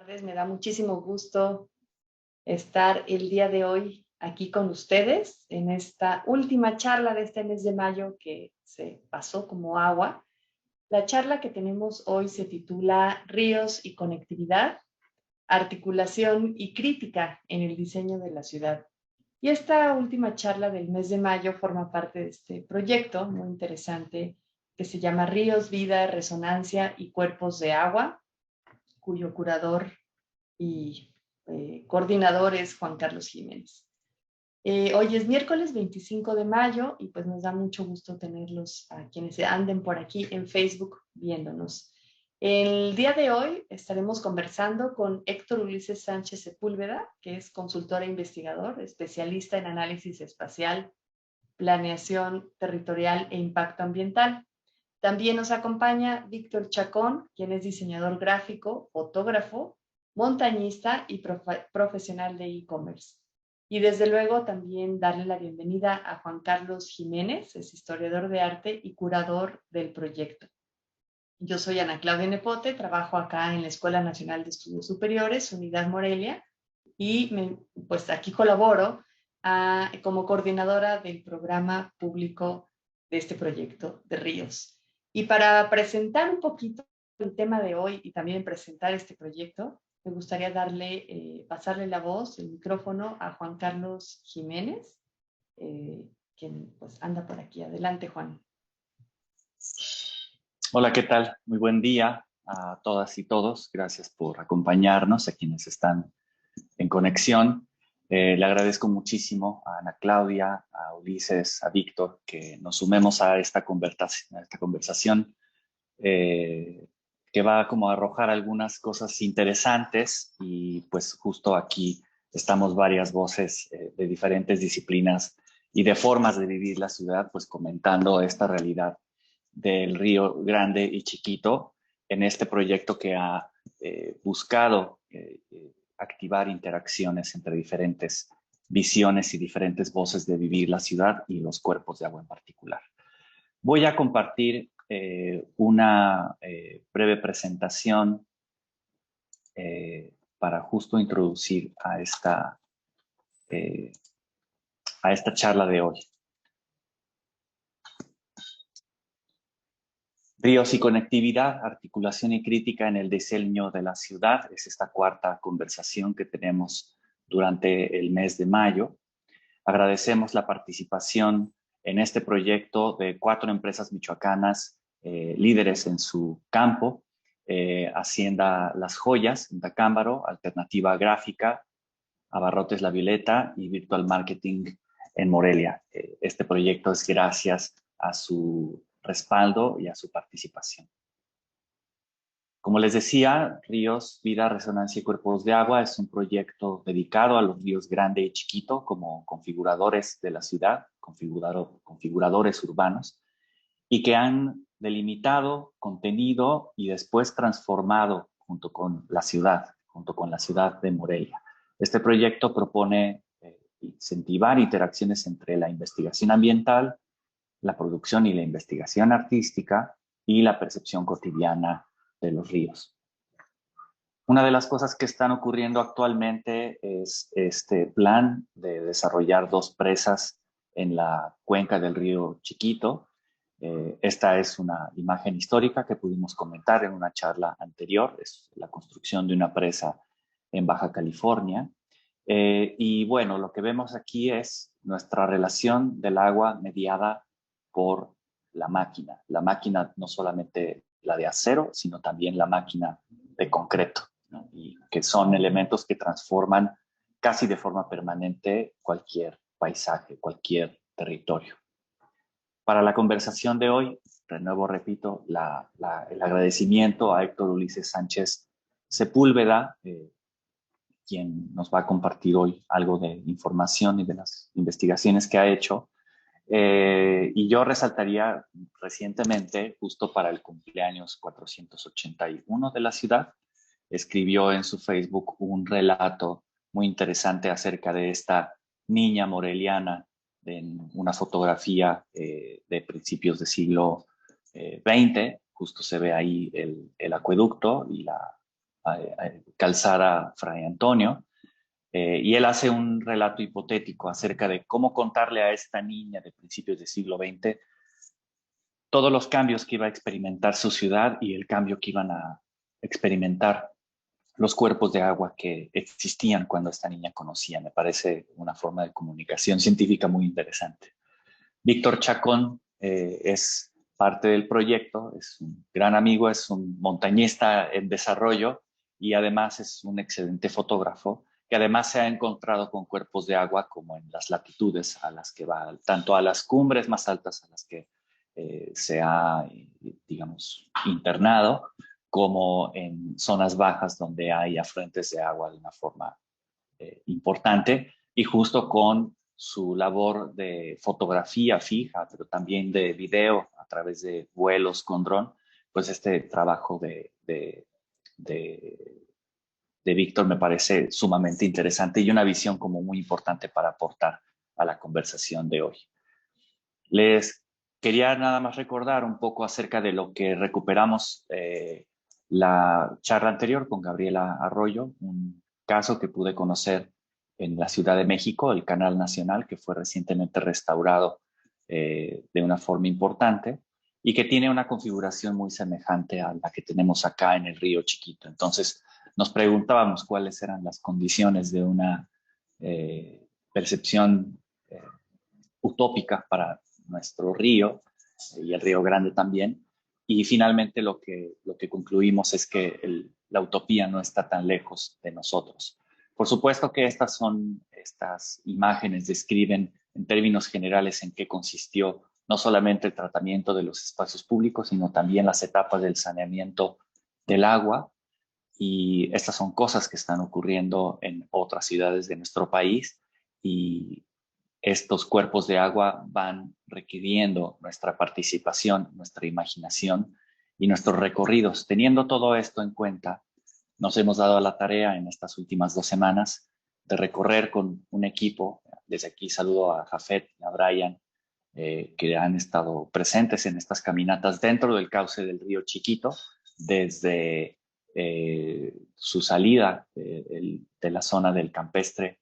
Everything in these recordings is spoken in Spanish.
tardes. Me da muchísimo gusto estar el día de hoy aquí con ustedes en esta última charla de este mes de mayo que se pasó como agua. La charla que tenemos hoy se titula Ríos y conectividad, articulación y crítica en el diseño de la ciudad. Y esta última charla del mes de mayo forma parte de este proyecto muy interesante que se llama Ríos, Vida, Resonancia y Cuerpos de Agua, cuyo curador y coordinador es Juan Carlos Jiménez. Hoy es miércoles 25 de mayo y pues nos da mucho gusto tenerlos a quienes anden por aquí en Facebook viéndonos. El día de hoy estaremos conversando con Héctor Ulises Sánchez Sepúlveda, que es consultor e investigador, especialista en análisis espacial, planeación territorial e impacto ambiental. También nos acompaña Víctor Chacón, quien es diseñador gráfico, fotógrafo, montañista y profesional de e-commerce. Y desde luego también darle la bienvenida a Juan Carlos Jiménez, es historiador de arte y curador del proyecto. Yo soy Ana Claudia Nepote, trabajo acá en la Escuela Nacional de Estudios Superiores, Unidad Morelia, y pues aquí colaboro como coordinadora del programa público de este proyecto de Ríos. Y para presentar un poquito el tema de hoy y también presentar este proyecto, me gustaría pasarle la voz, el micrófono a Juan Carlos Jiménez, quien pues anda por aquí. Adelante, Juan. Hola, ¿qué tal? Muy buen día a todas y todos. Gracias por acompañarnos, a quienes están en conexión. Le agradezco muchísimo a Ana Claudia, a Ulises, a Víctor, que nos sumemos a esta conversación que va como a arrojar algunas cosas interesantes, y pues justo aquí estamos varias voces de diferentes disciplinas y de formas de vivir la ciudad, pues comentando esta realidad del río grande y chiquito en este proyecto que ha buscado activar interacciones entre diferentes visiones y diferentes voces de vivir la ciudad y los cuerpos de agua en particular. Voy a compartir una breve presentación para justo introducir a esta charla de hoy. Ríos y conectividad, articulación y crítica en el diseño de la ciudad. Es esta cuarta conversación que tenemos durante el mes de mayo. Agradecemos la participación en este proyecto de 4 empresas michoacanas líderes en su campo: Hacienda Las Joyas en Tacámbaro, Alternativa Gráfica, Abarrotes La Violeta y Virtual Marketing en Morelia. Este proyecto es gracias a su respaldo y a su participación. Como les decía, Ríos, Vida, Resonancia y Cuerpos de Agua es un proyecto dedicado a los ríos grande y chiquito como configuradores de la ciudad, configuradores urbanos, y que han delimitado, contenido y después transformado junto con la ciudad de Morelia. Este proyecto propone incentivar interacciones entre la investigación ambiental, la producción y la investigación artística y la percepción cotidiana de los ríos. Una de las cosas que están ocurriendo actualmente es este plan de desarrollar 2 presas en la cuenca del río Chiquito. Esta es una imagen histórica que pudimos comentar en una charla anterior. Es la construcción de una presa en Baja California. Y bueno, lo que vemos aquí es nuestra relación del agua mediada por la máquina. La máquina no solamente la de acero, sino también la máquina de concreto, ¿no? Y que son elementos que transforman casi de forma permanente cualquier paisaje, cualquier territorio. Para la conversación de hoy, de nuevo repito, el agradecimiento a Héctor Ulises Sánchez Sepúlveda, quien nos va a compartir hoy algo de información y de las investigaciones que ha hecho. Y yo resaltaría recientemente, justo para el cumpleaños 481 de la ciudad, escribió en su Facebook un relato muy interesante acerca de esta niña moreliana en una fotografía de principios del siglo XX. Justo se ve ahí el acueducto y la Calzada Fray Antonio, y él hace un relato hipotético acerca de cómo contarle a esta niña de principios del siglo XX todos los cambios que iba a experimentar su ciudad y el cambio que iban a experimentar los cuerpos de agua que existían cuando esta niña conocía. Me parece una forma de comunicación científica muy interesante. Víctor Chacón es parte del proyecto, es un gran amigo, es un montañista en desarrollo y además es un excelente fotógrafo que además se ha encontrado con cuerpos de agua como en las latitudes a las que va, tanto a las cumbres más altas a las que se ha, digamos, internado, como en zonas bajas donde hay afluentes de agua de una forma importante, y justo con su labor de fotografía fija, pero también de video a través de vuelos con dron, pues este trabajo de Víctor me parece sumamente interesante y una visión como muy importante para aportar a la conversación de hoy. Les quería nada más recordar un poco acerca de lo que recuperamos la charla anterior con Gabriela Arroyo, un caso que pude conocer en la Ciudad de México, el Canal Nacional, que fue recientemente restaurado de una forma importante y que tiene una configuración muy semejante a la que tenemos acá en el Río Chiquito. Entonces, nos preguntábamos cuáles eran las condiciones de una percepción utópica para nuestro río y el Río Grande también. Y finalmente lo que concluimos es que la utopía no está tan lejos de nosotros. Por supuesto que estas imágenes describen en términos generales en qué consistió no solamente el tratamiento de los espacios públicos, sino también las etapas del saneamiento del agua. Y estas son cosas que están ocurriendo en otras ciudades de nuestro país y estos cuerpos de agua van requiriendo nuestra participación, nuestra imaginación y nuestros recorridos. Teniendo todo esto en cuenta, nos hemos dado a la tarea en estas últimas 2 semanas de recorrer con un equipo. Desde aquí saludo a Jafet y a Brian, que han estado presentes en estas caminatas dentro del cauce del río Chiquito, desde su salida de la zona del campestre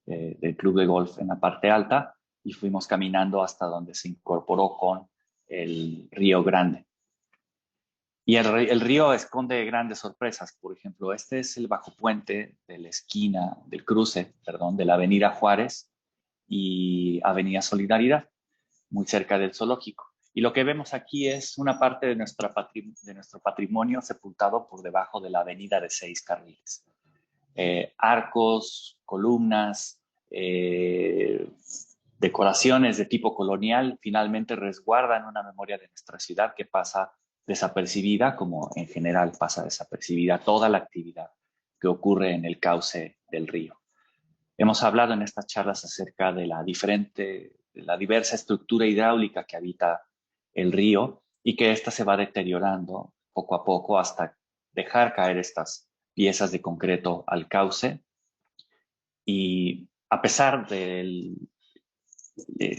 del club de golf en la parte alta y fuimos caminando hasta donde se incorporó con el Río Grande. Y el río esconde grandes sorpresas. Por ejemplo, este es el bajo puente de la esquina, del cruce, perdón, de la Avenida Juárez y Avenida Solidaridad, muy cerca del zoológico. Y lo que vemos aquí es una parte de nuestro patrimonio sepultado por debajo de la avenida de 6 carriles. Arcos, columnas, decoraciones de tipo colonial finalmente resguardan una memoria de nuestra ciudad que pasa desapercibida, como en general pasa desapercibida toda la actividad que ocurre en el cauce del río. Hemos hablado en estas charlas acerca de la diversa estructura hidráulica que habita el río y que ésta se va deteriorando poco a poco hasta dejar caer estas piezas de concreto al cauce. Y a pesar del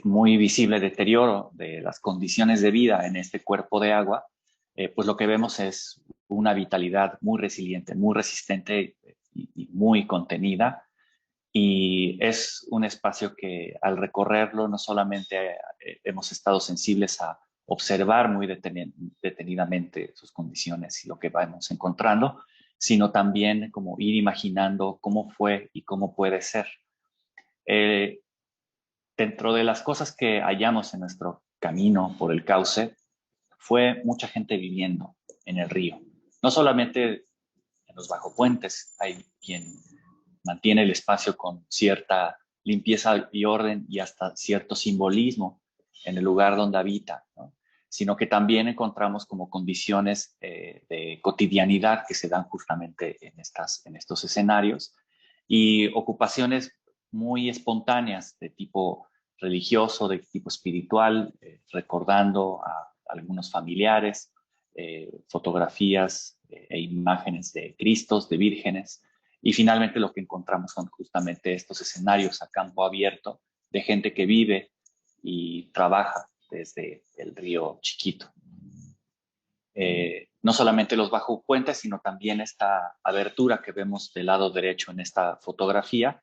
muy visible deterioro de las condiciones de vida en este cuerpo de agua, pues lo que vemos es una vitalidad muy resiliente, muy resistente y muy contenida. Y es un espacio que al recorrerlo no solamente hemos estado sensibles a observar muy detenidamente sus condiciones y lo que vamos encontrando, sino también como ir imaginando cómo fue y cómo puede ser. Dentro de las cosas que hallamos en nuestro camino por el cauce, fue mucha gente viviendo en el río. No solamente en los bajopuentes, hay quien mantiene el espacio con cierta limpieza y orden y hasta cierto simbolismo en el lugar donde habita, ¿no? Sino que también encontramos como condiciones de cotidianidad que se dan justamente en estos escenarios y ocupaciones muy espontáneas de tipo religioso, de tipo espiritual, recordando a algunos familiares, fotografías e imágenes de Cristos, de vírgenes, y finalmente lo que encontramos son justamente estos escenarios a campo abierto de gente que vive y trabaja desde el río Chiquito. no solamente los bajopuentes, sino también esta abertura que vemos del lado derecho en esta fotografía.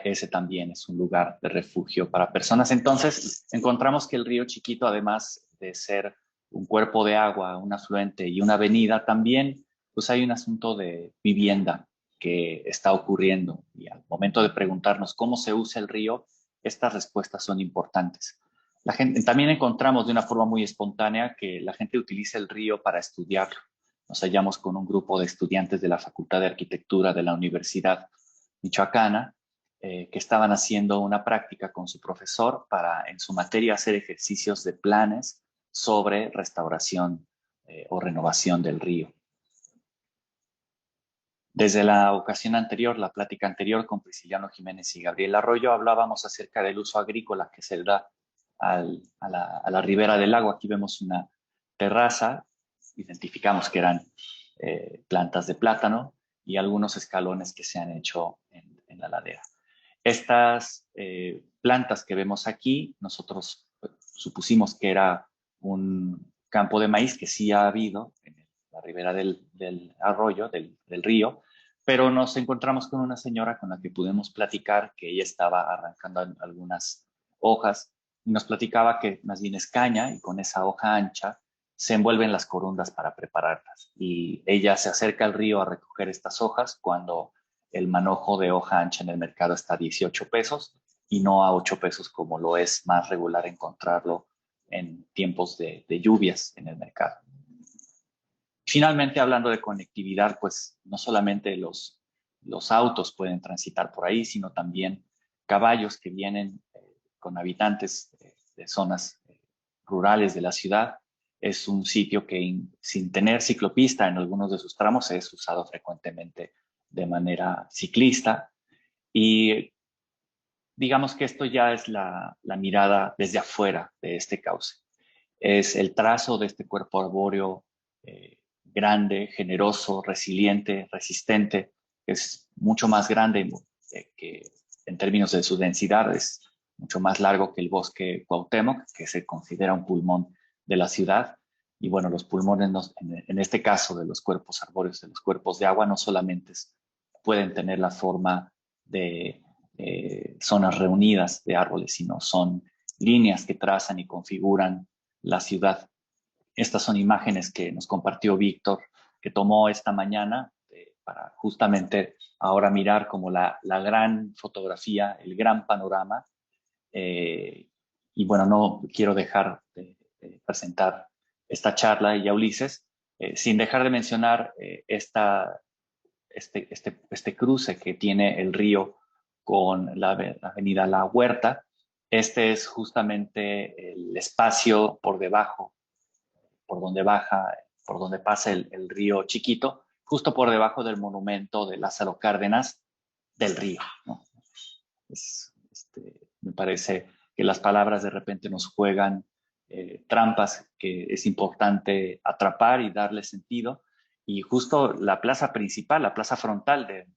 Ese también es un lugar de refugio para personas. Entonces, encontramos que el río Chiquito, además de ser un cuerpo de agua, un afluente y una avenida, también pues hay un asunto de vivienda que está ocurriendo. Y al momento de preguntarnos cómo se usa el río, estas respuestas son importantes. La gente, también encontramos de una forma muy espontánea que la gente utiliza el río para estudiarlo. Nos hallamos con un grupo de estudiantes de la Facultad de Arquitectura de la Universidad Michoacana que estaban haciendo una práctica con su profesor para en su materia hacer ejercicios de planes sobre restauración o renovación del río. Desde la ocasión anterior, la plática anterior con Prisciliano Jiménez y Gabriel Arroyo, hablábamos acerca del uso agrícola que se da a la ribera del lago. Aquí vemos una terraza, identificamos que eran plantas de plátano y algunos escalones que se han hecho en la ladera. Estas plantas que vemos aquí, nosotros supusimos que era un campo de maíz, que sí ha habido en la ribera del arroyo, del río, pero nos encontramos con una señora con la que pudimos platicar, que ella estaba arrancando algunas hojas y nos platicaba que más bien es caña y con esa hoja ancha se envuelven las corundas para prepararlas. Y ella se acerca al río a recoger estas hojas cuando el manojo de hoja ancha en el mercado está a 18 pesos y no a 8 pesos como lo es más regular encontrarlo en tiempos de lluvias en el mercado. Finalmente, hablando de conectividad, pues no solamente los autos pueden transitar por ahí, sino también caballos que vienen con habitantes de zonas rurales de la ciudad. Es un sitio que sin tener ciclopista en algunos de sus tramos es usado frecuentemente de manera ciclista. Y digamos que esto ya es la mirada desde afuera de este cauce. Es el trazo de este cuerpo arbóreo grande, generoso, resiliente, resistente. Es mucho más grande que en términos de su densidad, es mucho más largo que el bosque Cuauhtémoc, que se considera un pulmón de la ciudad. Y bueno, los pulmones, en este caso de los cuerpos arbóreos, de los cuerpos de agua, no solamente pueden tener la forma de zonas reunidas de árboles, sino son líneas que trazan y configuran la ciudad. Estas son imágenes que nos compartió Víctor, que tomó esta mañana para justamente ahora mirar como la gran fotografía, el gran panorama. Y bueno, no quiero dejar de presentar esta charla y a Ulises, sin dejar de mencionar este cruce que tiene el río con la avenida La Huerta. Este es justamente el espacio por debajo, por donde pasa el río Chiquito, justo por debajo del monumento de Lázaro Cárdenas del río, ¿no? Me parece que las palabras de repente nos juegan trampas que es importante atrapar y darle sentido. Y justo la plaza principal, la plaza frontal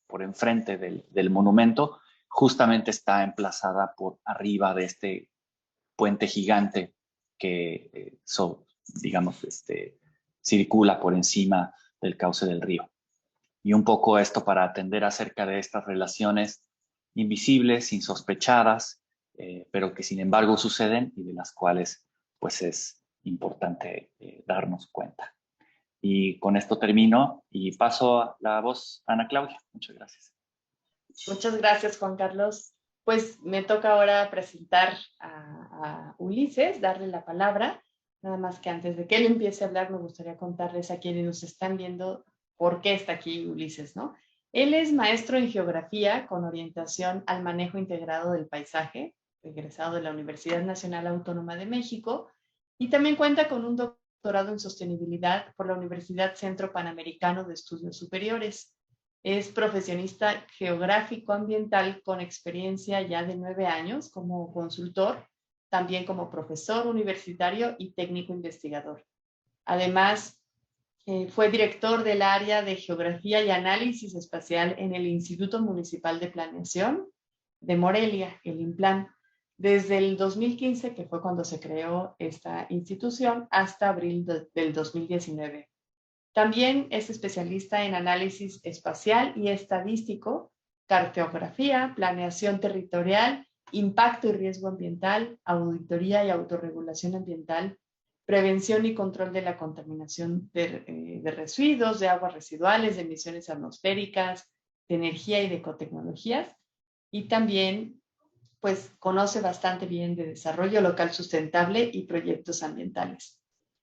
por enfrente del monumento, justamente está emplazada por arriba de este puente gigante que, digamos, circula por encima del cauce del río. Y un poco esto para atender acerca de estas relaciones invisibles, insospechadas, pero que sin embargo suceden y de las cuales pues es importante darnos cuenta. Y con esto termino y paso la voz a Ana Claudia. Muchas gracias. Muchas gracias, Juan Carlos. Pues me toca ahora presentar a Ulises, darle la palabra. Nada más que antes de que él empiece a hablar, me gustaría contarles a quienes nos están viendo por qué está aquí Ulises, ¿no? Él es maestro en geografía con orientación al manejo integrado del paisaje, egresado de la Universidad Nacional Autónoma de México, y también cuenta con un doctorado en sostenibilidad por la Universidad Centro Panamericano de Estudios Superiores. Es profesionista geográfico ambiental con experiencia ya de 9 años como consultor, también como profesor universitario y técnico investigador. Además, fue director del área de Geografía y Análisis Espacial en el Instituto Municipal de Planeación de Morelia, el INPLAN, desde el 2015, que fue cuando se creó esta institución, hasta abril del 2019. También es especialista en análisis espacial y estadístico, cartografía, planeación territorial, impacto y riesgo ambiental, auditoría y autorregulación ambiental, prevención y control de la contaminación de residuos, de aguas residuales, de emisiones atmosféricas, de energía y de ecotecnologías. Y también pues conoce bastante bien de desarrollo local sustentable y proyectos ambientales.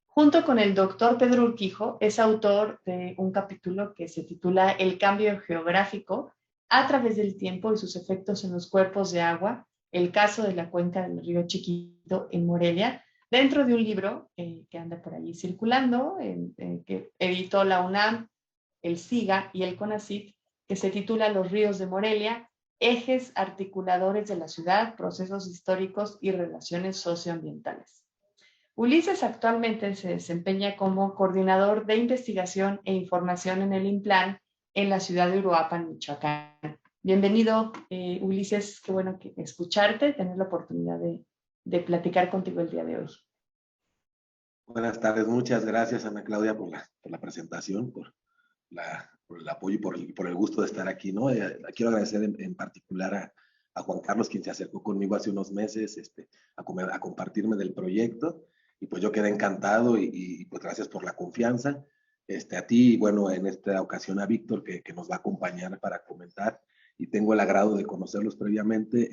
Junto con el doctor Pedro Urquijo, es autor de un capítulo que se titula El cambio geográfico a través del tiempo y sus efectos en los cuerpos de agua, el caso de la cuenca del río Chiquito en Morelia, dentro de un libro que anda por ahí circulando, que editó la UNAM, el SIGA y el CONACYT, que se titula Los ríos de Morelia, ejes articuladores de la ciudad, procesos históricos y relaciones socioambientales. Ulises actualmente se desempeña como coordinador de investigación e información en el INPLAN en la ciudad de Uruapan, Michoacán. Bienvenido, Ulises, qué bueno escucharte, tener la oportunidad de platicar contigo el día de hoy. Buenas tardes, muchas gracias Ana Claudia por la presentación, por el apoyo y por el gusto de estar aquí, ¿no? Quiero agradecer en particular a Juan Carlos, quien se acercó conmigo hace unos meses a compartirme del proyecto, y pues yo quedé encantado y pues gracias por la confianza. A ti, y bueno, en esta ocasión a Víctor, que nos va a acompañar para comentar, y tengo el agrado de conocerlos previamente.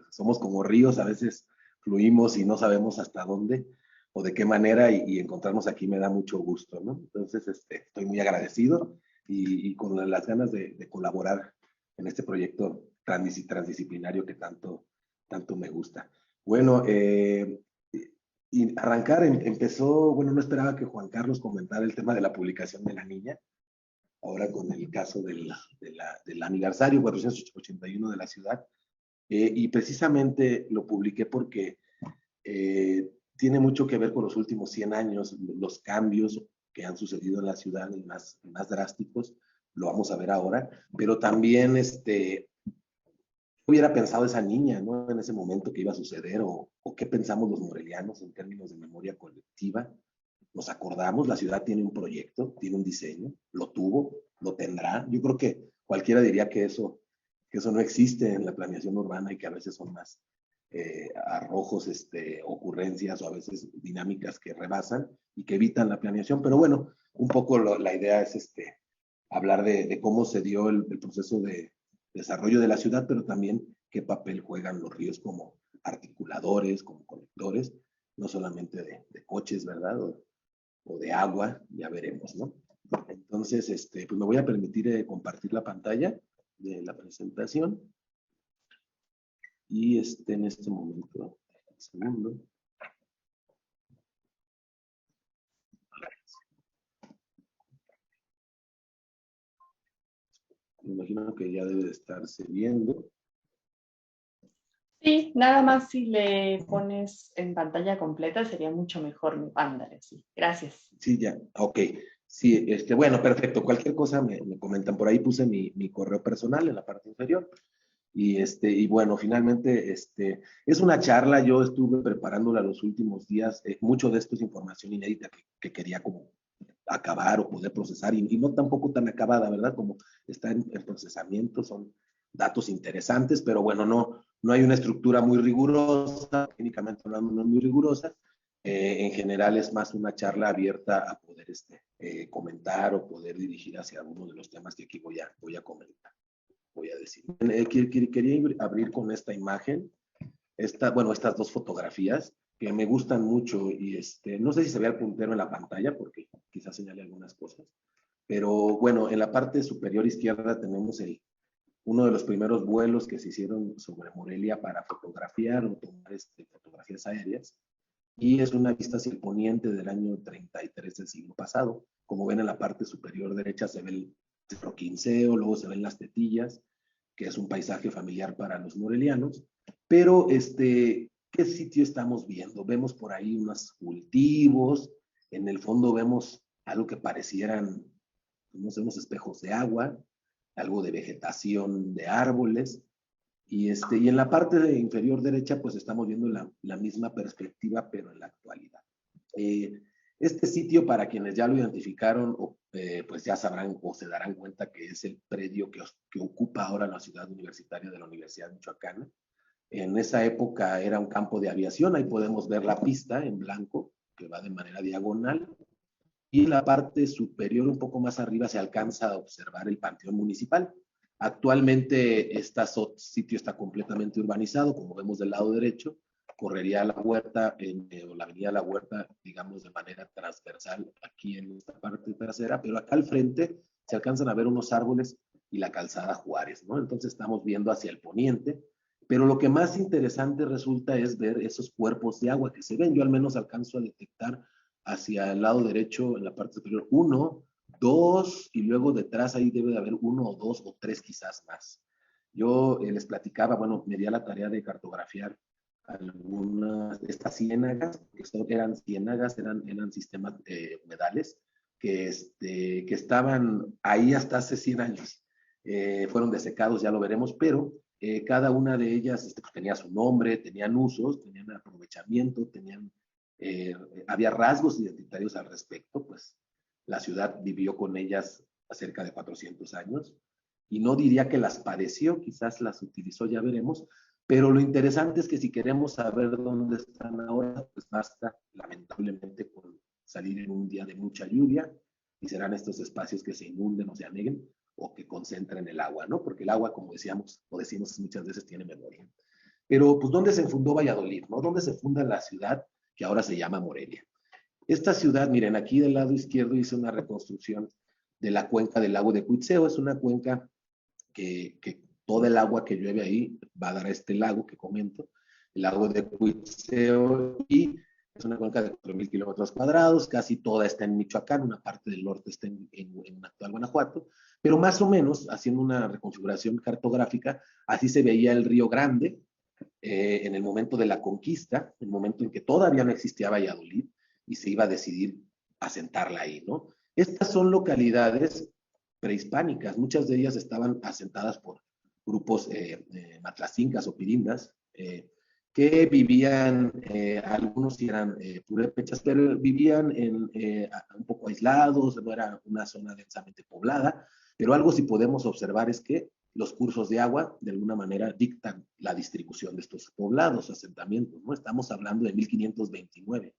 Somos como ríos, a veces fluimos y no sabemos hasta dónde o de qué manera, y encontrarnos aquí me da mucho gusto, ¿no? Entonces, estoy muy agradecido y con las ganas de colaborar en este proyecto transdisciplinario que tanto me gusta. Bueno, y arrancar empezó, bueno, no esperaba que Juan Carlos comentara el tema de la publicación de la niña, ahora con el caso del aniversario 481 de la ciudad, y precisamente lo publiqué porque tiene mucho que ver con los últimos 100 años, los cambios que han sucedido en la ciudad, más drásticos, lo vamos a ver ahora, pero también hubiera pensado esa niña, ¿no? En ese momento que iba a suceder, o qué pensamos los morelianos en términos de memoria colectiva. Nos acordamos, la ciudad tiene un proyecto, tiene un diseño, lo tuvo, lo tendrá. Yo creo que cualquiera diría que eso no existe en la planeación urbana, y que a veces son más arrojos, ocurrencias, o a veces dinámicas que rebasan y que evitan la planeación. Pero bueno, un poco la idea es hablar de cómo se dio el proceso de desarrollo de la ciudad, pero también qué papel juegan los ríos como articuladores, como conectores, no solamente de coches, ¿verdad? O de agua, ya veremos, ¿no? Entonces, pues me voy a permitir compartir la pantalla de la presentación. Y en este momento, un segundo. Me imagino que ya debe de estarse viendo. Sí, nada más si le pones en pantalla completa sería mucho mejor. Ándale, sí. Gracias. Sí, ya, ok. Sí, bueno, perfecto. Cualquier cosa me comentan. Por ahí puse mi correo personal en la parte inferior. Y bueno, finalmente, es una charla. Yo estuve preparándola los últimos días. Mucho de esto es información inédita que quería como acabar o poder procesar, y no tampoco tan acabada, ¿verdad? Como está en procesamiento, son datos interesantes, pero bueno, no hay una estructura muy rigurosa, técnicamente hablando no es muy rigurosa. En general es más una charla abierta a poder comentar o poder dirigir hacia alguno de los temas que aquí voy a comentar. Voy a decir. Quería abrir con esta imagen, estas dos fotografías que me gustan mucho, y no sé si se ve el puntero en la pantalla porque quizás señale algunas cosas, pero bueno, en la parte superior izquierda tenemos uno de los primeros vuelos que se hicieron sobre Morelia para fotografiar o tomar fotografías aéreas, y es una vista hacia el poniente del año 33 del siglo pasado. Como ven, en la parte superior derecha se ve el Cerro Quinceo, luego se ven las Tetillas, que es un paisaje familiar para los morelianos. Pero ¿qué sitio estamos viendo? Vemos por ahí unos cultivos, en el fondo vemos algo que parecieran, no sé, unos espejos de agua, algo de vegetación de árboles, y en la parte inferior derecha pues estamos viendo la misma perspectiva, pero en la actualidad. Este sitio, para quienes ya lo identificaron, pues ya sabrán o se darán cuenta que es el predio que ocupa ahora la ciudad universitaria de la Universidad Michoacana. En esa época era un campo de aviación, ahí podemos ver la pista en blanco, que va de manera diagonal, y en la parte superior, un poco más arriba, se alcanza a observar el Panteón Municipal. Actualmente este sitio está completamente urbanizado, como vemos del lado derecho, correría la huerta, o la avenida La Huerta, digamos, de manera transversal aquí en esta parte trasera, pero acá al frente se alcanzan a ver unos árboles y la calzada Juárez, ¿no? Entonces estamos viendo hacia el poniente, pero lo que más interesante resulta es ver esos cuerpos de agua que se ven. Yo al menos alcanzo a detectar hacia el lado derecho, en la parte superior, 1, 2, y luego detrás ahí debe de haber 1 o 2 o 3 quizás más. Yo les platicaba, bueno, me di a la tarea de cartografiar algunas de estas ciénagas, que eran ciénagas, eran sistemas humedales, que estaban ahí hasta hace 100 años. Fueron desecados, ya lo veremos, pero cada una de ellas pues, tenía su nombre, tenían usos, tenían aprovechamiento, había rasgos identitarios al respecto, pues la ciudad vivió con ellas cerca de 400 años, y no diría que las padeció, quizás las utilizó, ya veremos, pero lo interesante es que si queremos saber dónde están ahora, pues basta, lamentablemente, con salir en un día de mucha lluvia, y serán estos espacios que se inunden o se aneguen, o que concentren el agua, ¿no? Porque el agua, como decíamos, o decimos muchas veces, tiene memoria. Pero, pues, ¿dónde se fundó Valladolid, no? ¿Dónde se funda la ciudad que ahora se llama Morelia? Esta ciudad, miren, aquí del lado izquierdo hice una reconstrucción de la cuenca del lago de Cuitzeo. Es una cuenca que todo el agua que llueve ahí va a dar a este lago que comento, el lago de Cuitzeo, y es una cuenca de 4,000 kilómetros cuadrados, casi toda está en Michoacán, una parte del norte está en actual Guanajuato, pero más o menos, haciendo una reconfiguración cartográfica, así se veía el Río Grande en el momento de la conquista, en el momento en que todavía no existía Valladolid y se iba a decidir asentarla ahí, ¿no? Estas son localidades prehispánicas, muchas de ellas estaban asentadas por grupos matlacincas o pirindas, que vivían, algunos eran purépechas, pero vivían un poco aislados, no era una zona densamente poblada, pero algo sí podemos observar es que los cursos de agua de alguna manera dictan la distribución de estos poblados, asentamientos, ¿no? Estamos hablando de 1529.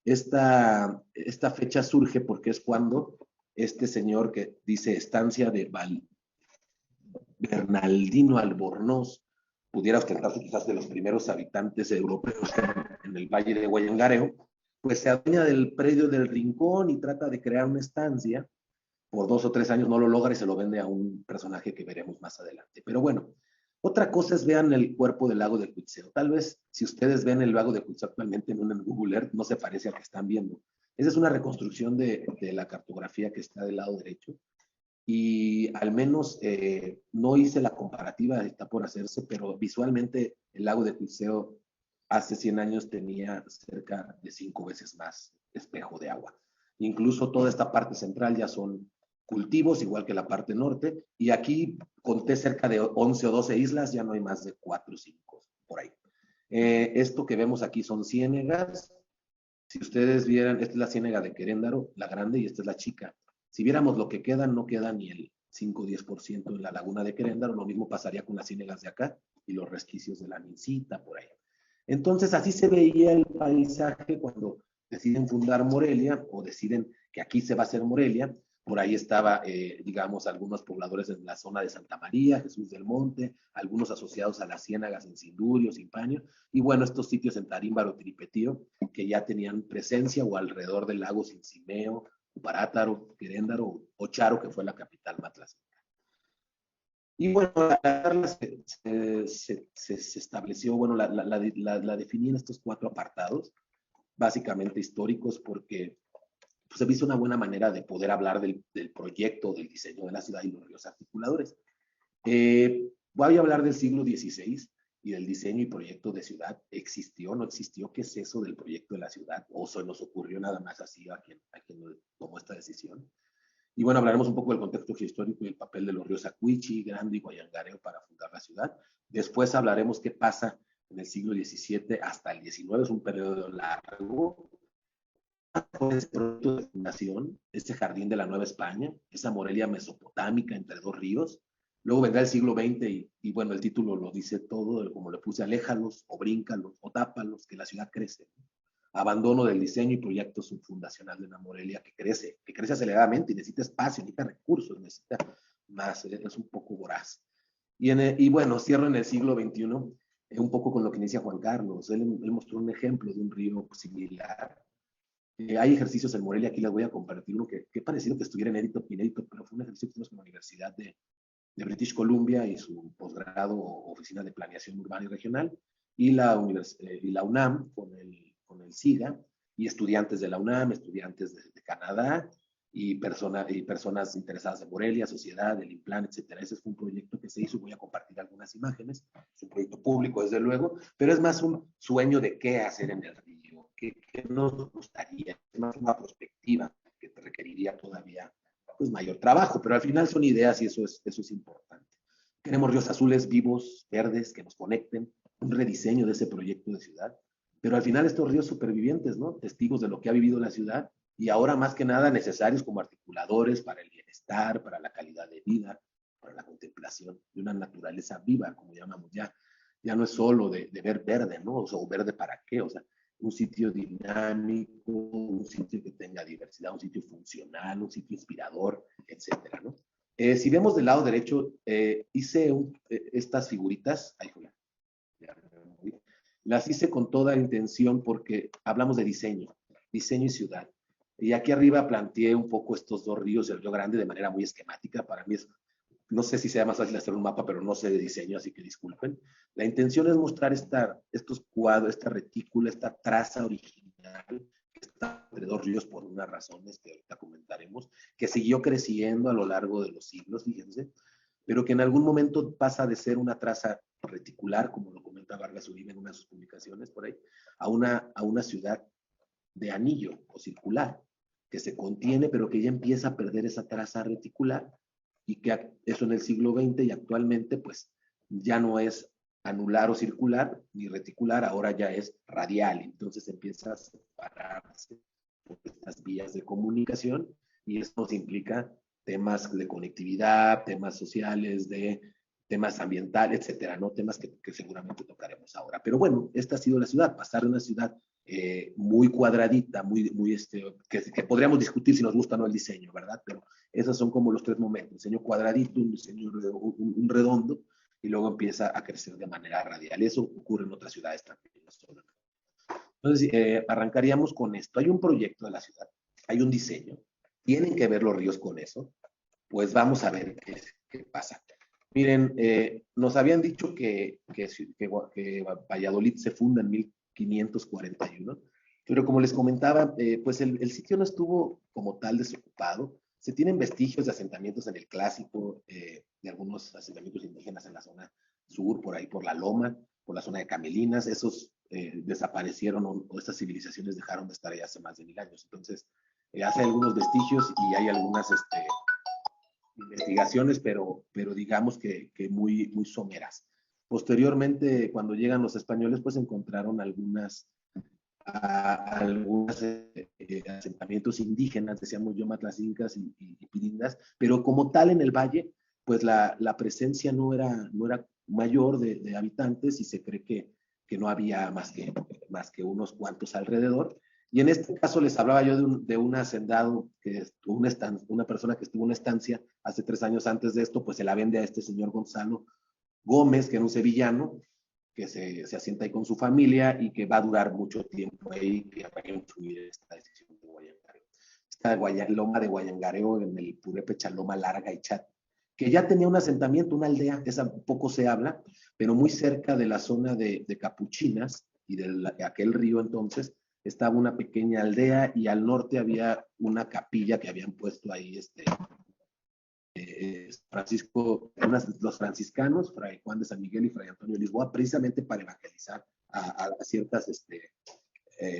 Esta fecha surge porque es cuando este señor que dice estancia de Bernardino Albornoz pudiera ostentarse quizás de los primeros habitantes europeos en el Valle de Guayangareo, pues se adueña del predio del Rincón y trata de crear una estancia. Por 2 o 3 años no lo logra y se lo vende a un personaje que veremos más adelante. Pero bueno, otra cosa es vean el cuerpo del lago de Cuitzeo. Tal vez si ustedes ven el lago de Cuitzeo actualmente en un Google Earth, no se parece al que están viendo. Esa es una reconstrucción de la cartografía que está del lado derecho. Y al menos no hice la comparativa, está por hacerse, pero visualmente el lago de Cuitzeo hace 100 años tenía cerca de 5 veces más espejo de agua. Incluso toda esta parte central ya son cultivos, igual que la parte norte, y aquí conté cerca de 11 o 12 islas, ya no hay más de 4 o 5 por ahí. Esto que vemos aquí son ciénegas. Si ustedes vieran, esta es la ciénega de Queréndaro, la grande, y esta es la chica. Si viéramos lo que queda, no queda ni el 5 o 10% en la laguna de Queréndaro, lo mismo pasaría con las ciénegas de acá y los resquicios de la Mincita por ahí. Entonces así se veía el paisaje cuando deciden fundar Morelia o deciden que aquí se va a hacer Morelia. Por ahí estaba, digamos, algunos pobladores en la zona de Santa María, Jesús del Monte, algunos asociados a las ciénagas en Sindurio, Simpaño, y bueno, estos sitios en Tarímbaro, Tiripetío, que ya tenían presencia o alrededor del lago Cincimeo, Parátaro, Queréndaro o Charo, que fue la capital matlacenca. Y bueno, la charla se estableció, bueno, la definí en estos 4 apartados, básicamente históricos, porque pues, se me hizo una buena manera de poder hablar del proyecto, del diseño de la ciudad y los ríos articuladores. Voy a hablar del siglo XVI y del diseño y proyecto de ciudad. ¿Existió o no existió? ¿Qué es eso del proyecto de la ciudad? ¿O se nos ocurrió nada más así a quien tomó esta decisión? Y bueno, hablaremos un poco del contexto histórico y el papel de los ríos Acuichi, Grande y Guayangareo para fundar la ciudad. Después hablaremos qué pasa en el siglo XVII hasta el XIX, es un periodo largo. con ese proyecto de fundación, este jardín de la Nueva España, esa Morelia mesopotámica entre dos ríos. Luego vendrá el siglo XX y bueno, el título lo dice todo, como le puse, aléjalos o bríncalos o tápalos, que la ciudad crece. Abandono del diseño y proyecto subfundacional de una Morelia que crece aceleradamente y necesita espacio, necesita recursos, necesita más, es un poco voraz. Y bueno, cierro en el siglo XXI, un poco con lo que inicia Juan Carlos. Él mostró un ejemplo de un río similar. Hay ejercicios en Morelia, aquí les voy a compartir uno que parecido que estuviera inédito, pero fue un ejercicio que hicimos con la Universidad de British Columbia y su posgrado o Oficina de Planeación Urbana y Regional, y la UNAM con el SIGA, y estudiantes de la UNAM, estudiantes de Canadá, y personas interesadas en Morelia, sociedad, el Implan, etcétera. Ese fue un proyecto que se hizo, voy a compartir algunas imágenes, es un proyecto público desde luego, pero es más un sueño de qué hacer en el río, qué nos gustaría, es más una perspectiva que te requeriría todavía pues mayor trabajo, pero al final son ideas y eso es importante. Queremos ríos azules, vivos, verdes, que nos conecten, un rediseño de ese proyecto de ciudad, pero al final estos ríos supervivientes, ¿no? Testigos de lo que ha vivido la ciudad y ahora más que nada necesarios como articuladores para el bienestar, para la calidad de vida, para la contemplación de una naturaleza viva, como llamamos ya no es solo de ver verde, ¿no? O sea, verde para qué, o sea, un sitio dinámico, un sitio que tenga diversidad, un sitio funcional, un sitio inspirador, etcétera, ¿no? Si vemos del lado derecho, hice estas figuritas, las hice con toda intención porque hablamos de diseño y ciudad. Y aquí arriba planteé un poco estos dos ríos, el Río Grande, de manera muy esquemática. Para mí no sé si sea más fácil hacer un mapa, pero no sé de diseño, así que disculpen. La intención es mostrar estos cuadros, esta retícula, esta traza original que está entre dos ríos por unas razones que ahorita comentaremos, que siguió creciendo a lo largo de los siglos, fíjense, pero que en algún momento pasa de ser una traza reticular, como lo comenta Vargas Uribe en una de sus publicaciones por ahí, a una ciudad de anillo o circular, que se contiene, pero que ya empieza a perder esa traza reticular, y que eso en el siglo XX y actualmente pues ya no es anular o circular ni reticular, ahora ya es radial, entonces empieza a separarse por estas vías de comunicación y esto nos implica temas de conectividad, temas sociales, temas ambientales, etcétera, ¿no? Temas que seguramente tocaremos ahora. Pero bueno, esta ha sido la ciudad, pasar de una ciudad muy cuadradita, que podríamos discutir si nos gusta o no el diseño, ¿verdad? Pero esos son como los tres momentos: diseño cuadradito, un diseño un redondo, y luego empieza a crecer de manera radial. Eso ocurre en otras ciudades también. Entonces, arrancaríamos con esto. Hay un proyecto de la ciudad, hay un diseño, tienen que ver los ríos con eso, pues vamos a ver qué pasa. Miren, nos habían dicho que Valladolid se funda en 1541, pero como les comentaba, pues el sitio no estuvo como tal desocupado. Se tienen vestigios de asentamientos en el Clásico, de algunos asentamientos indígenas en la zona sur, por ahí por la Loma, por la zona de Camelinas. Esos desaparecieron o estas civilizaciones dejaron de estar ahí hace más de 1000 años. Entonces, hace algunos vestigios y hay algunas investigaciones, pero digamos que muy, muy someras. Posteriormente, cuando llegan los españoles, pues encontraron algunos asentamientos indígenas, decíamos yomatlas, incas y pirindas, pero como tal en el valle, pues la presencia no era mayor de habitantes y se cree que no había más que unos cuantos alrededor. Y en este caso les hablaba yo de un hacendado, una persona que estuvo en una estancia hace 3 años antes de esto, pues se la vende a este señor Gonzalo Gómez, que era un sevillano, que se asienta ahí con su familia y que va a durar mucho tiempo ahí, que va a influir esta decisión de Guayangareo. Esta loma de Guayangareo en el Purépecha, Loma Larga y Chat, que ya tenía un asentamiento, una aldea, esa poco se habla, pero muy cerca de la zona de Capuchinas y de aquel río entonces, estaba una pequeña aldea y al norte había una capilla que habían puesto ahí los franciscanos, Fray Juan de San Miguel y Fray Antonio de Lisboa, precisamente para evangelizar a ciertas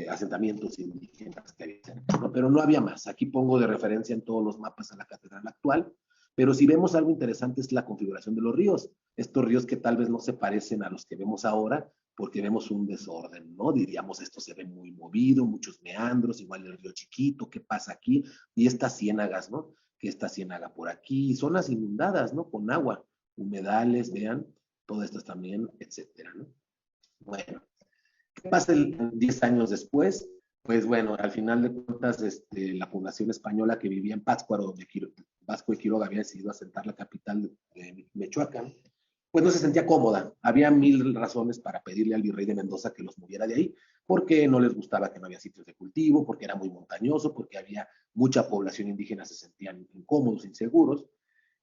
asentamientos indígenas que había, ¿no? Pero no había más. Aquí pongo de referencia en todos los mapas a la catedral actual, pero si vemos algo interesante es la configuración de los ríos. Estos ríos que tal vez no se parecen a los que vemos ahora, porque vemos un desorden, ¿no? Diríamos, esto se ve muy movido, muchos meandros, igual el río Chiquito, ¿qué pasa aquí? Y estas ciénagas, ¿no? Que esta ciénaga por aquí, zonas inundadas, ¿no? Con agua, humedales, vean, todas estas también, etcétera, ¿no? Bueno, ¿qué pasa 10 años después? Pues bueno, al final de cuentas, la población española que vivía en Pátzcuaro, donde Vasco de Quiroga había decidido asentar la capital de Michoacán, pues no se sentía cómoda. Había mil razones para pedirle al virrey de Mendoza que los moviera de ahí, porque no les gustaba que no había sitios de cultivo, porque era muy montañoso, porque había mucha población indígena, se sentían incómodos, inseguros,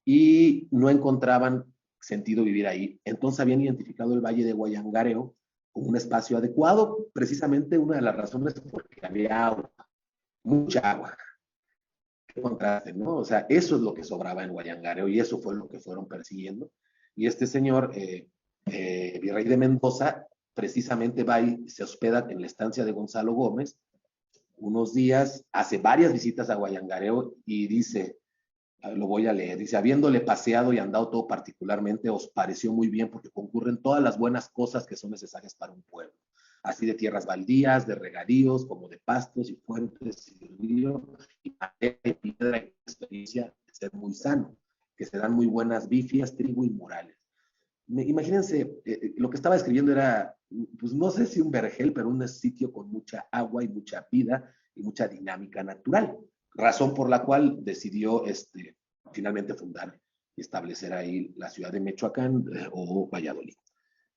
y no encontraban sentido vivir ahí. Entonces habían identificado el Valle de Guayangareo como un espacio adecuado, precisamente una de las razones porque había agua, mucha agua. Qué contraste, ¿no? O sea, eso es lo que sobraba en Guayangareo y eso fue lo que fueron persiguiendo. Y este señor, virrey de Mendoza, precisamente va y se hospeda en la estancia de Gonzalo Gómez unos días, hace varias visitas a Guayangareo y dice, lo voy a leer, dice, habiéndole paseado y andado todo particularmente, os pareció muy bien porque concurren todas las buenas cosas que son necesarias para un pueblo, así de tierras baldías, de regadíos, como de pastos y fuentes y río, y piedra y experiencia de ser muy sano, que se dan muy buenas bifias, trigo y morales. Imagínense, lo que estaba escribiendo era, pues no sé si un vergel, pero un sitio con mucha agua y mucha vida y mucha dinámica natural, razón por la cual decidió finalmente fundar y establecer ahí la ciudad de Michoacán o Valladolid.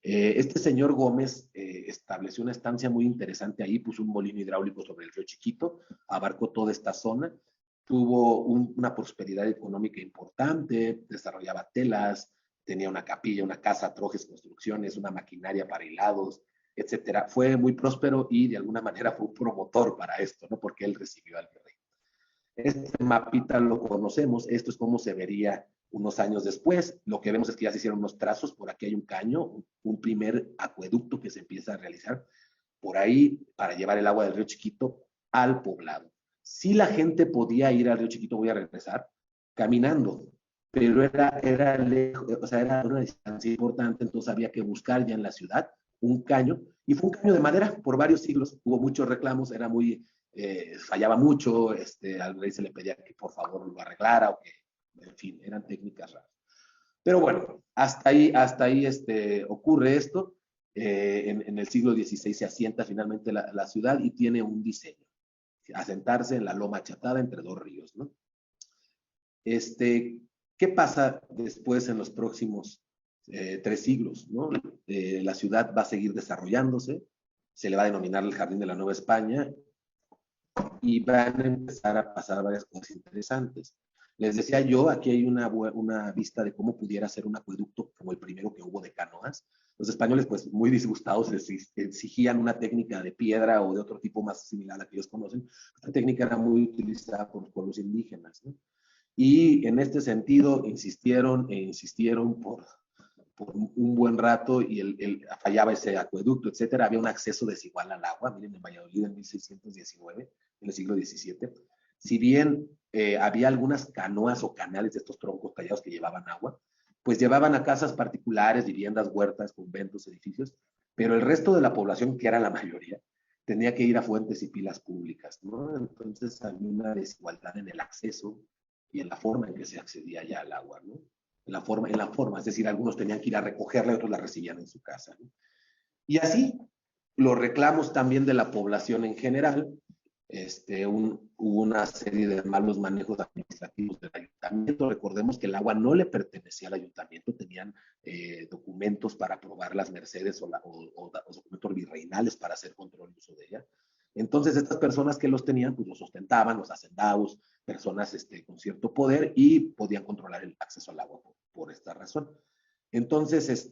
Este señor Gómez estableció una estancia muy interesante ahí, puso un molino hidráulico sobre el río Chiquito, abarcó toda esta zona, tuvo una prosperidad económica importante, desarrollaba telas, tenía una capilla, una casa, trojes, construcciones, una maquinaria para hilados, etcétera. Fue muy próspero y de alguna manera fue un promotor para esto, ¿no? Porque él recibió al virrey. Este mapita lo conocemos, esto es cómo se vería unos años después. Lo que vemos es que ya se hicieron unos trazos, por aquí hay un caño, un primer acueducto que se empieza a realizar por ahí para llevar el agua del río Chiquito al poblado. Si la gente podía ir al río Chiquito, voy a regresar, caminando, pero era lejos, o sea, era una distancia importante, entonces había que buscar ya en la ciudad un caño, y fue un caño de madera por varios siglos, hubo muchos reclamos, era muy, fallaba mucho, al rey se le pedía que por favor lo arreglara, o que, en fin, eran técnicas raras. Pero bueno, hasta ahí ocurre esto, en el siglo XVI se asienta finalmente la ciudad y tiene un diseño, asentarse en la loma achatada entre dos ríos, ¿no? ¿Qué pasa después en los próximos 3 siglos, ¿no? La ciudad va a seguir desarrollándose, se le va a denominar el Jardín de la Nueva España y van a empezar a pasar varias cosas interesantes. Les decía yo, aquí hay una vista de cómo pudiera ser un acueducto como el primero que hubo de canoas. Los españoles, pues muy disgustados, exigían una técnica de piedra o de otro tipo más similar a la que ellos conocen. Esta técnica era muy utilizada por los pueblos indígenas, ¿no? Y en este sentido insistieron por un buen rato y fallaba ese acueducto, etcétera. Había un acceso desigual al agua. Miren, en Valladolid en 1619, en el siglo XVII, si bien había algunas canoas o canales de estos troncos tallados que llevaban agua, pues llevaban a casas particulares, viviendas, huertas, conventos, edificios, pero el resto de la población, que era la mayoría, tenía que ir a fuentes y pilas públicas, ¿no? Entonces había una desigualdad en el acceso y en la forma en que se accedía ya al agua, ¿no? En la forma, es decir, algunos tenían que ir a recogerla y otros la recibían en su casa, ¿no? Y así, los reclamos también de la población en general, hubo una serie de malos manejos administrativos del ayuntamiento. Recordemos que el agua no le pertenecía al ayuntamiento, tenían documentos para aprobar las mercedes o documentos virreinales para hacer control y uso de ella. Entonces, estas personas que los tenían, pues los ostentaban, los hacendados, personas con cierto poder y podían controlar el acceso al agua por esta razón. Entonces,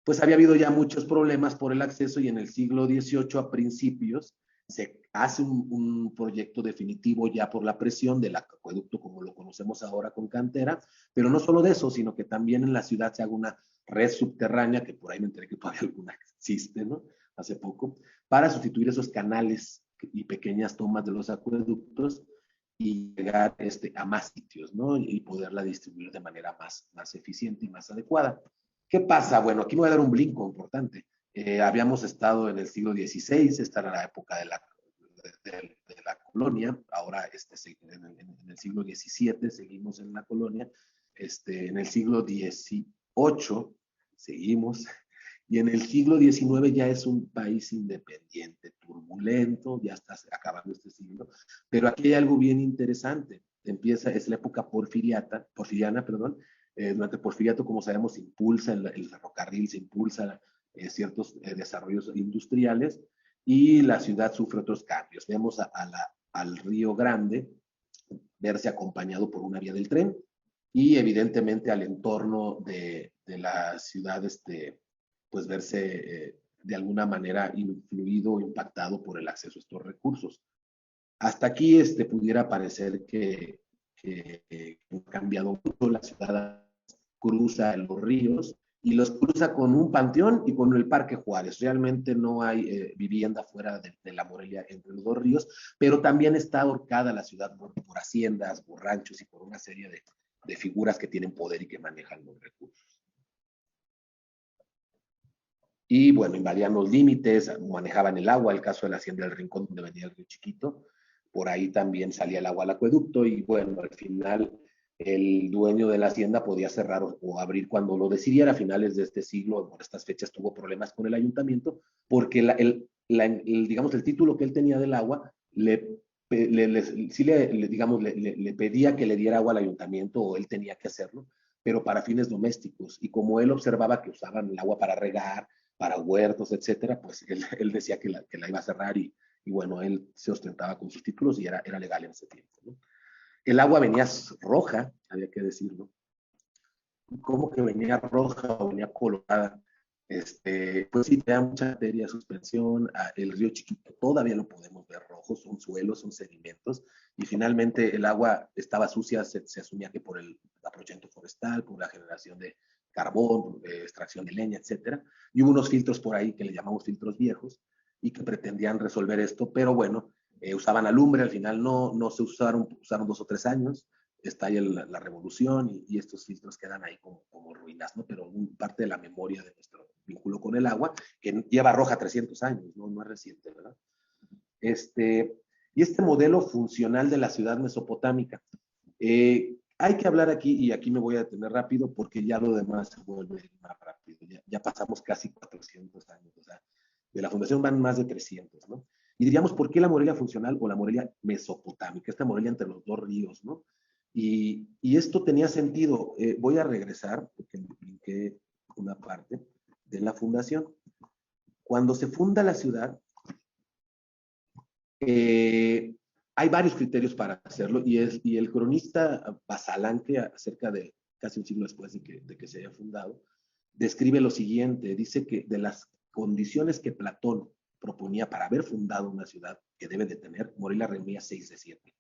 pues había habido ya muchos problemas por el acceso y en el siglo XVIII a principios se hace un proyecto definitivo ya por la presión del acueducto como lo conocemos ahora con cantera, pero no solo de eso, sino que también en la ciudad se haga una red subterránea, que por ahí me enteré que todavía alguna existe, ¿no? Hace poco, para sustituir esos canales y pequeñas tomas de los acueductos y llegar a más sitios, ¿no? Y poderla distribuir de manera más eficiente y más adecuada. ¿Qué pasa? Bueno, aquí me voy a dar un brinco importante. Habíamos estado en el siglo XVI, esta era la época de la colonia, ahora en el siglo XVII seguimos en la colonia, en el siglo XVIII seguimos, y en el siglo XIX ya es un país independiente, turbulento, ya está acabando este siglo, pero aquí hay algo bien interesante. Es la época porfiriana, perdón. Durante el porfiriato, como sabemos, se impulsa el ferrocarril, se impulsa ciertos desarrollos industriales y la ciudad sufre otros cambios. Vemos al Río Grande verse acompañado por una vía del tren y evidentemente al entorno de la ciudad pues verse de alguna manera influido o impactado por el acceso a estos recursos. Hasta aquí pudiera parecer que ha cambiado mucho. La ciudad cruza los ríos y los cruza con un panteón y con el Parque Juárez. Realmente no hay vivienda fuera de la Morelia entre los dos ríos, pero también está ahorcada la ciudad por haciendas, por ranchos y por una serie de figuras que tienen poder y que manejan los recursos. Y bueno, invadían los límites, manejaban el agua, el caso de la hacienda del Rincón, donde venía el Río Chiquito, por ahí también salía el agua al acueducto y bueno, al final el dueño de la hacienda podía cerrar o abrir cuando lo decidiera. A finales de este siglo, por estas fechas, tuvo problemas con el ayuntamiento, porque digamos, el título que él tenía del agua le pedía que le diera agua al ayuntamiento, o él tenía que hacerlo, pero para fines domésticos. Y como él observaba que usaban el agua para regar, para huertos, etcétera, pues él decía que la iba a cerrar y bueno, él se ostentaba con sus títulos y era legal en ese tiempo, ¿no? El agua venía roja, había que decirlo. ¿Cómo que venía roja o venía colorada? Pues sí, tenía mucha materia, suspensión. El Río Chiquito todavía lo podemos ver rojo, son suelos, son sedimentos, y finalmente el agua estaba sucia, se asumía que por el aprovechamiento forestal, por la generación de carbón, extracción de leña, etcétera. Y hubo unos filtros por ahí que le llamamos filtros viejos y que pretendían resolver esto, pero bueno, usaban alumbre, al final no se usaron 2 o 3 años, estalla la revolución y estos filtros quedan ahí como ruinas, ¿no? Pero parte de la memoria de nuestro vínculo con el agua, que lleva roja 300 años, no es reciente, ¿verdad? Y este modelo funcional de la ciudad mesopotámica, hay que hablar aquí, y aquí me voy a detener rápido porque ya lo demás se vuelve más rápido, ya pasamos casi 400 años, o sea, de la fundación van más de 300, ¿no? Y diríamos, ¿por qué la Morelia funcional o la Morelia mesopotámica? Esta Morelia entre los dos ríos, ¿no? Y esto tenía sentido. Voy a regresar, porque me brinqué una parte de la fundación. Cuando se funda la ciudad, hay varios criterios para hacerlo, y el cronista Pasalanque, acerca de casi un siglo después de que se haya fundado, describe lo siguiente. Dice que de las condiciones que Platón proponía para haber fundado una ciudad que debe de tener, Morelia reunía 6 de 7.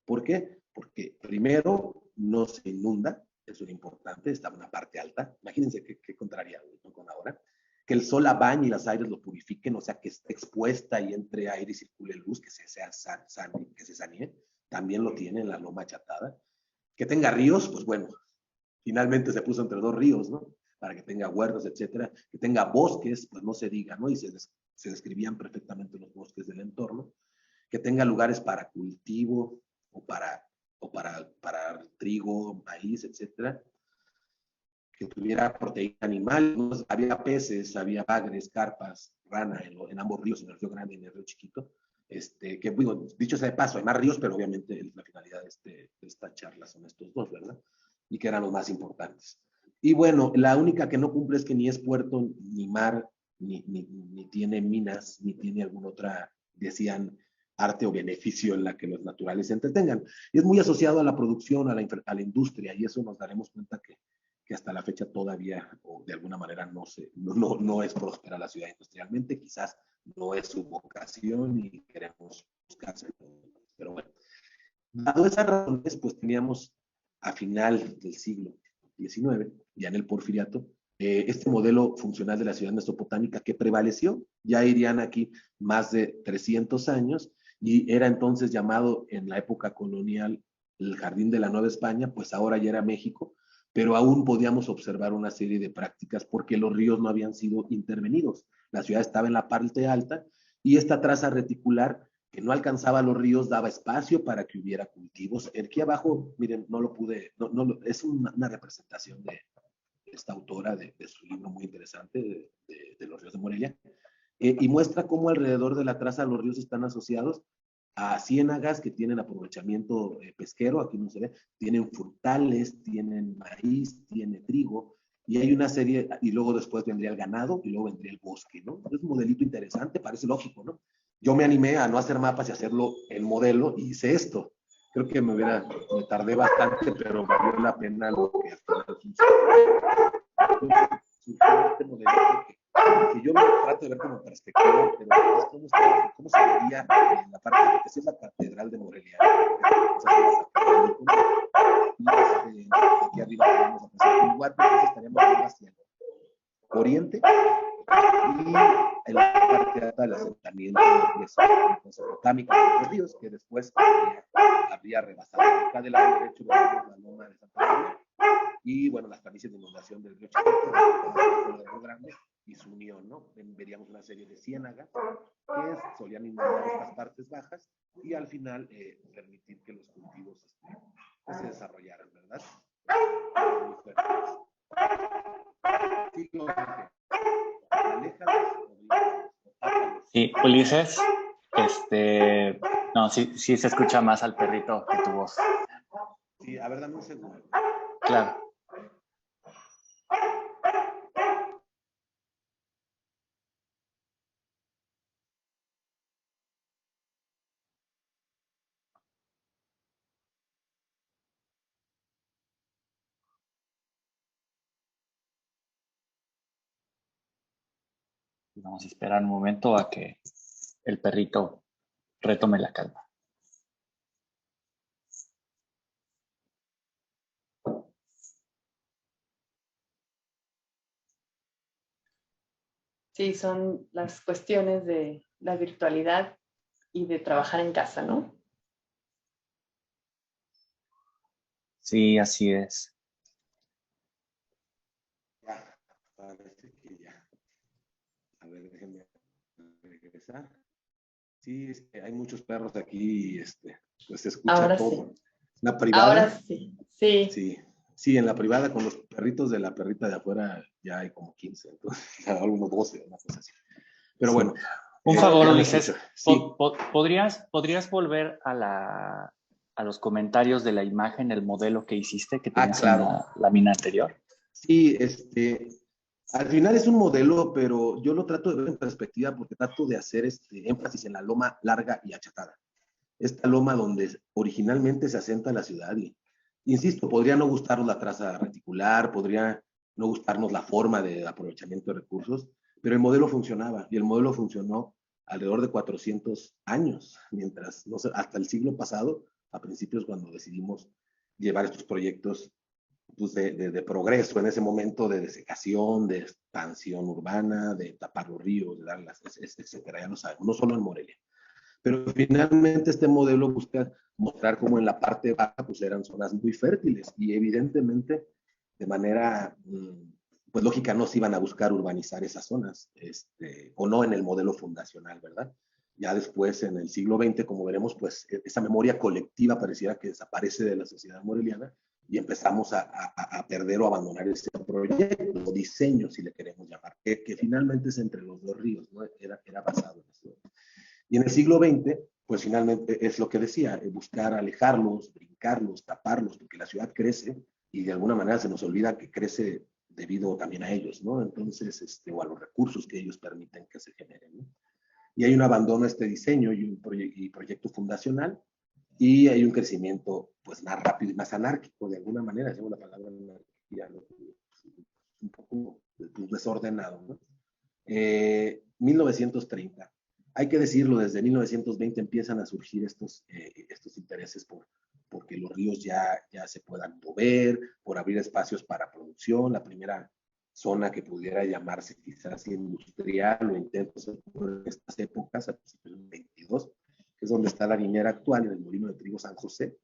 ¿Por qué? Porque primero no se inunda, eso es importante, está en una parte alta. Imagínense qué contrariado, ¿no?, con ahora. Que el sol la bañe y los aires lo purifiquen, o sea, que esté expuesta y entre aire y circule luz, que se sanee. También lo tiene en la loma achatada. Que tenga ríos, pues bueno, finalmente se puso entre 2 ríos, ¿no? Para que tenga huertos, etcétera. Que tenga bosques, pues no se diga, ¿no? Y se describían perfectamente los bosques del entorno. Que tenga lugares para cultivo o para trigo, maíz, etcétera. Que tuviera proteína animal, ¿no? Había peces, había bagres, carpas, rana en ambos ríos, en el Río Grande y en el Río Chiquito. Que, bueno, dicho sea de paso, hay más ríos, pero obviamente la finalidad de esta charla son estos 2, ¿verdad? Y que eran los más importantes. Y bueno, la única que no cumple es que ni es puerto, ni mar, ni tiene minas, ni tiene alguna otra, decían, arte o beneficio en la que los naturales se entretengan. Y es muy asociado a la producción, a la industria, y eso nos daremos cuenta que hasta la fecha todavía, o de alguna manera, no es próspera la ciudad industrialmente. Quizás no es su vocación y queremos buscarse, pero bueno. Dado esas razones, pues teníamos a final del siglo XIX, ya en el Porfiriato, este modelo funcional de la ciudad mesopotámica que prevaleció. Ya irían aquí más de 300 años, y era entonces llamado en la época colonial el Jardín de la Nueva España, pues ahora ya era México, pero aún podíamos observar una serie de prácticas porque los ríos no habían sido intervenidos. La ciudad estaba en la parte alta y esta traza reticular que no alcanzaba los ríos daba espacio para que hubiera cultivos. Aquí abajo, miren, no lo pude, es una representación de esta autora de su libro muy interesante de los ríos de Morelia, y muestra cómo alrededor de la traza los ríos están asociados a ciénagas que tienen aprovechamiento pesquero, aquí no se ve, tienen frutales, tienen maíz, tiene trigo, y hay una serie, y luego después vendría el ganado, y luego vendría el bosque, ¿no? Es un modelito interesante, parece lógico, ¿no? Yo me animé a no hacer mapas y hacerlo en modelo, y hice esto. Creo que me tardé bastante, pero valió la pena lo que al final surgió este modelito que yo me trato de ver como perspectiva, pero es cómo se vería en la parte, que es la Catedral de Morelia. Y aquí arriba tenemos la Plaza de Iguate, entonces estaríamos hacia el oriente, y en la parte alta el asentamiento de Mesopotámica de los ríos, que después habría rebasado. Acá del lado derecho vemos la loma de Santa María, y bueno, las planicies de inundación del río Chiquito, del Río Grande, y su unión, ¿no? Veríamos una serie de ciénagas que solían inundar estas partes bajas y al final permitir que los cultivos pues, se desarrollaran, ¿verdad? Muy fuertes. Sí, lo dije. Sí, Ulises, no, sí se escucha más al perrito que tu voz. Sí, a ver, dame un segundo. Claro. Vamos a esperar un momento a que el perrito retome la calma. Sí, son las cuestiones de la virtualidad y de trabajar en casa, ¿no? Sí, así es. Ya, parece que ya. A ver, déjenme regresar. Sí, hay muchos perros aquí y pues se escucha Ahora todo. sí. La Ahora privada, sí. Sí. sí, sí, en la privada con los perritos de la perrita de afuera ya hay como 15, entonces, algunos 12, una cosa así. Pero Sí. bueno. Un favor, ya me Ulises, escucho. Sí. ¿podrías volver a los comentarios de la imagen, el modelo que hiciste, que tenías en Claro. la lámina anterior? Sí, al final es un modelo, pero yo lo trato de ver en perspectiva porque trato de hacer énfasis en la loma larga y achatada. Esta loma donde originalmente se asenta la ciudad y, insisto, podría no gustarnos la traza reticular, podría no gustarnos la forma de aprovechamiento de recursos, pero el modelo funcionaba y el modelo funcionó alrededor de 400 años, mientras, no sé, hasta el siglo pasado, a principios cuando decidimos llevar estos proyectos pues, de progreso en ese momento de desecación, de expansión urbana, de tapar los ríos, de darlas, etcétera, ya lo sabemos, no solo en Morelia. Pero finalmente este modelo busca mostrar cómo en la parte baja pues eran zonas muy fértiles y evidentemente de manera pues lógica no se iban a buscar urbanizar esas zonas, o no en el modelo fundacional, ¿verdad? Ya después en el siglo XX, como veremos, pues esa memoria colectiva pareciera que desaparece de la sociedad moreliana y empezamos a perder o abandonar ese proyecto, o diseño, si le queremos llamar, que finalmente es entre los dos ríos, ¿no? Era basado en eso. Y en el siglo XX, pues finalmente es lo que decía, buscar alejarlos, brincarlos, taparlos, porque la ciudad crece y de alguna manera se nos olvida que crece debido también a ellos, ¿no? Entonces, o a los recursos que ellos permiten que se generen, ¿no? Y hay un abandono a este diseño y un proyecto fundacional, y hay un crecimiento pues más rápido y más anárquico, de alguna manera, según la palabra anarquía, ¿no? Un poco pues, desordenado, ¿no? 1930. Hay que decirlo, desde 1920 empiezan a surgir estos intereses porque los ríos ya se puedan mover, por abrir espacios para producción. La primera zona que pudiera llamarse quizás industrial o intentos en estas épocas, a principios del 22, que es donde está la minera actual, en el molino de trigo San José.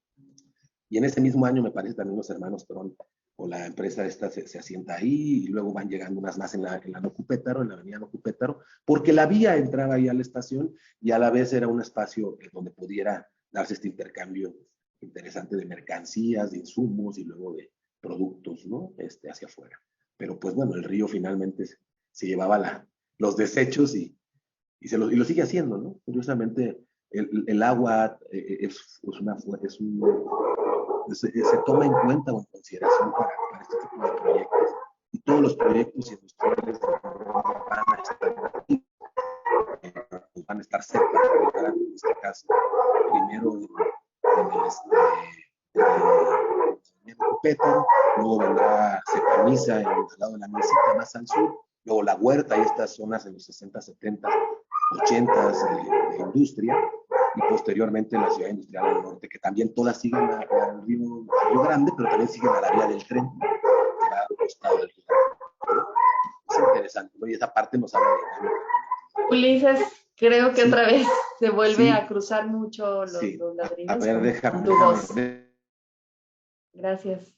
Y en ese mismo año, me parece, también los hermanos Perón o la empresa esta se asienta ahí, y luego van llegando unas más en la Nocupétaro, en la avenida Nocupétaro, porque la vía entraba ahí a la estación y a la vez era un espacio donde pudiera darse este intercambio interesante de mercancías, de insumos y luego de productos, ¿no? Hacia afuera. Pero pues bueno, el río finalmente se llevaba los desechos y lo sigue haciendo, ¿no? Curiosamente, el agua se toma en cuenta o en consideración para este tipo de proyectos, y todos los proyectos industriales van a estar cerca, en este caso, primero en el Pétaro, luego vendrá Cepaniza al lado de la mesita más al sur, luego La Huerta y estas zonas en los 60, 70, 80 de industria, y posteriormente la ciudad industrial del norte, que también todas siguen al río Grande, pero también siguen a la vía del tren, que va al costado del río Grande. Es interesante, ¿no? Y esa parte nos habla de... Ulises, creo que Sí, otra vez se vuelve sí, a cruzar mucho sí. los A ladridos ver, con tu voz. déjame. Gracias.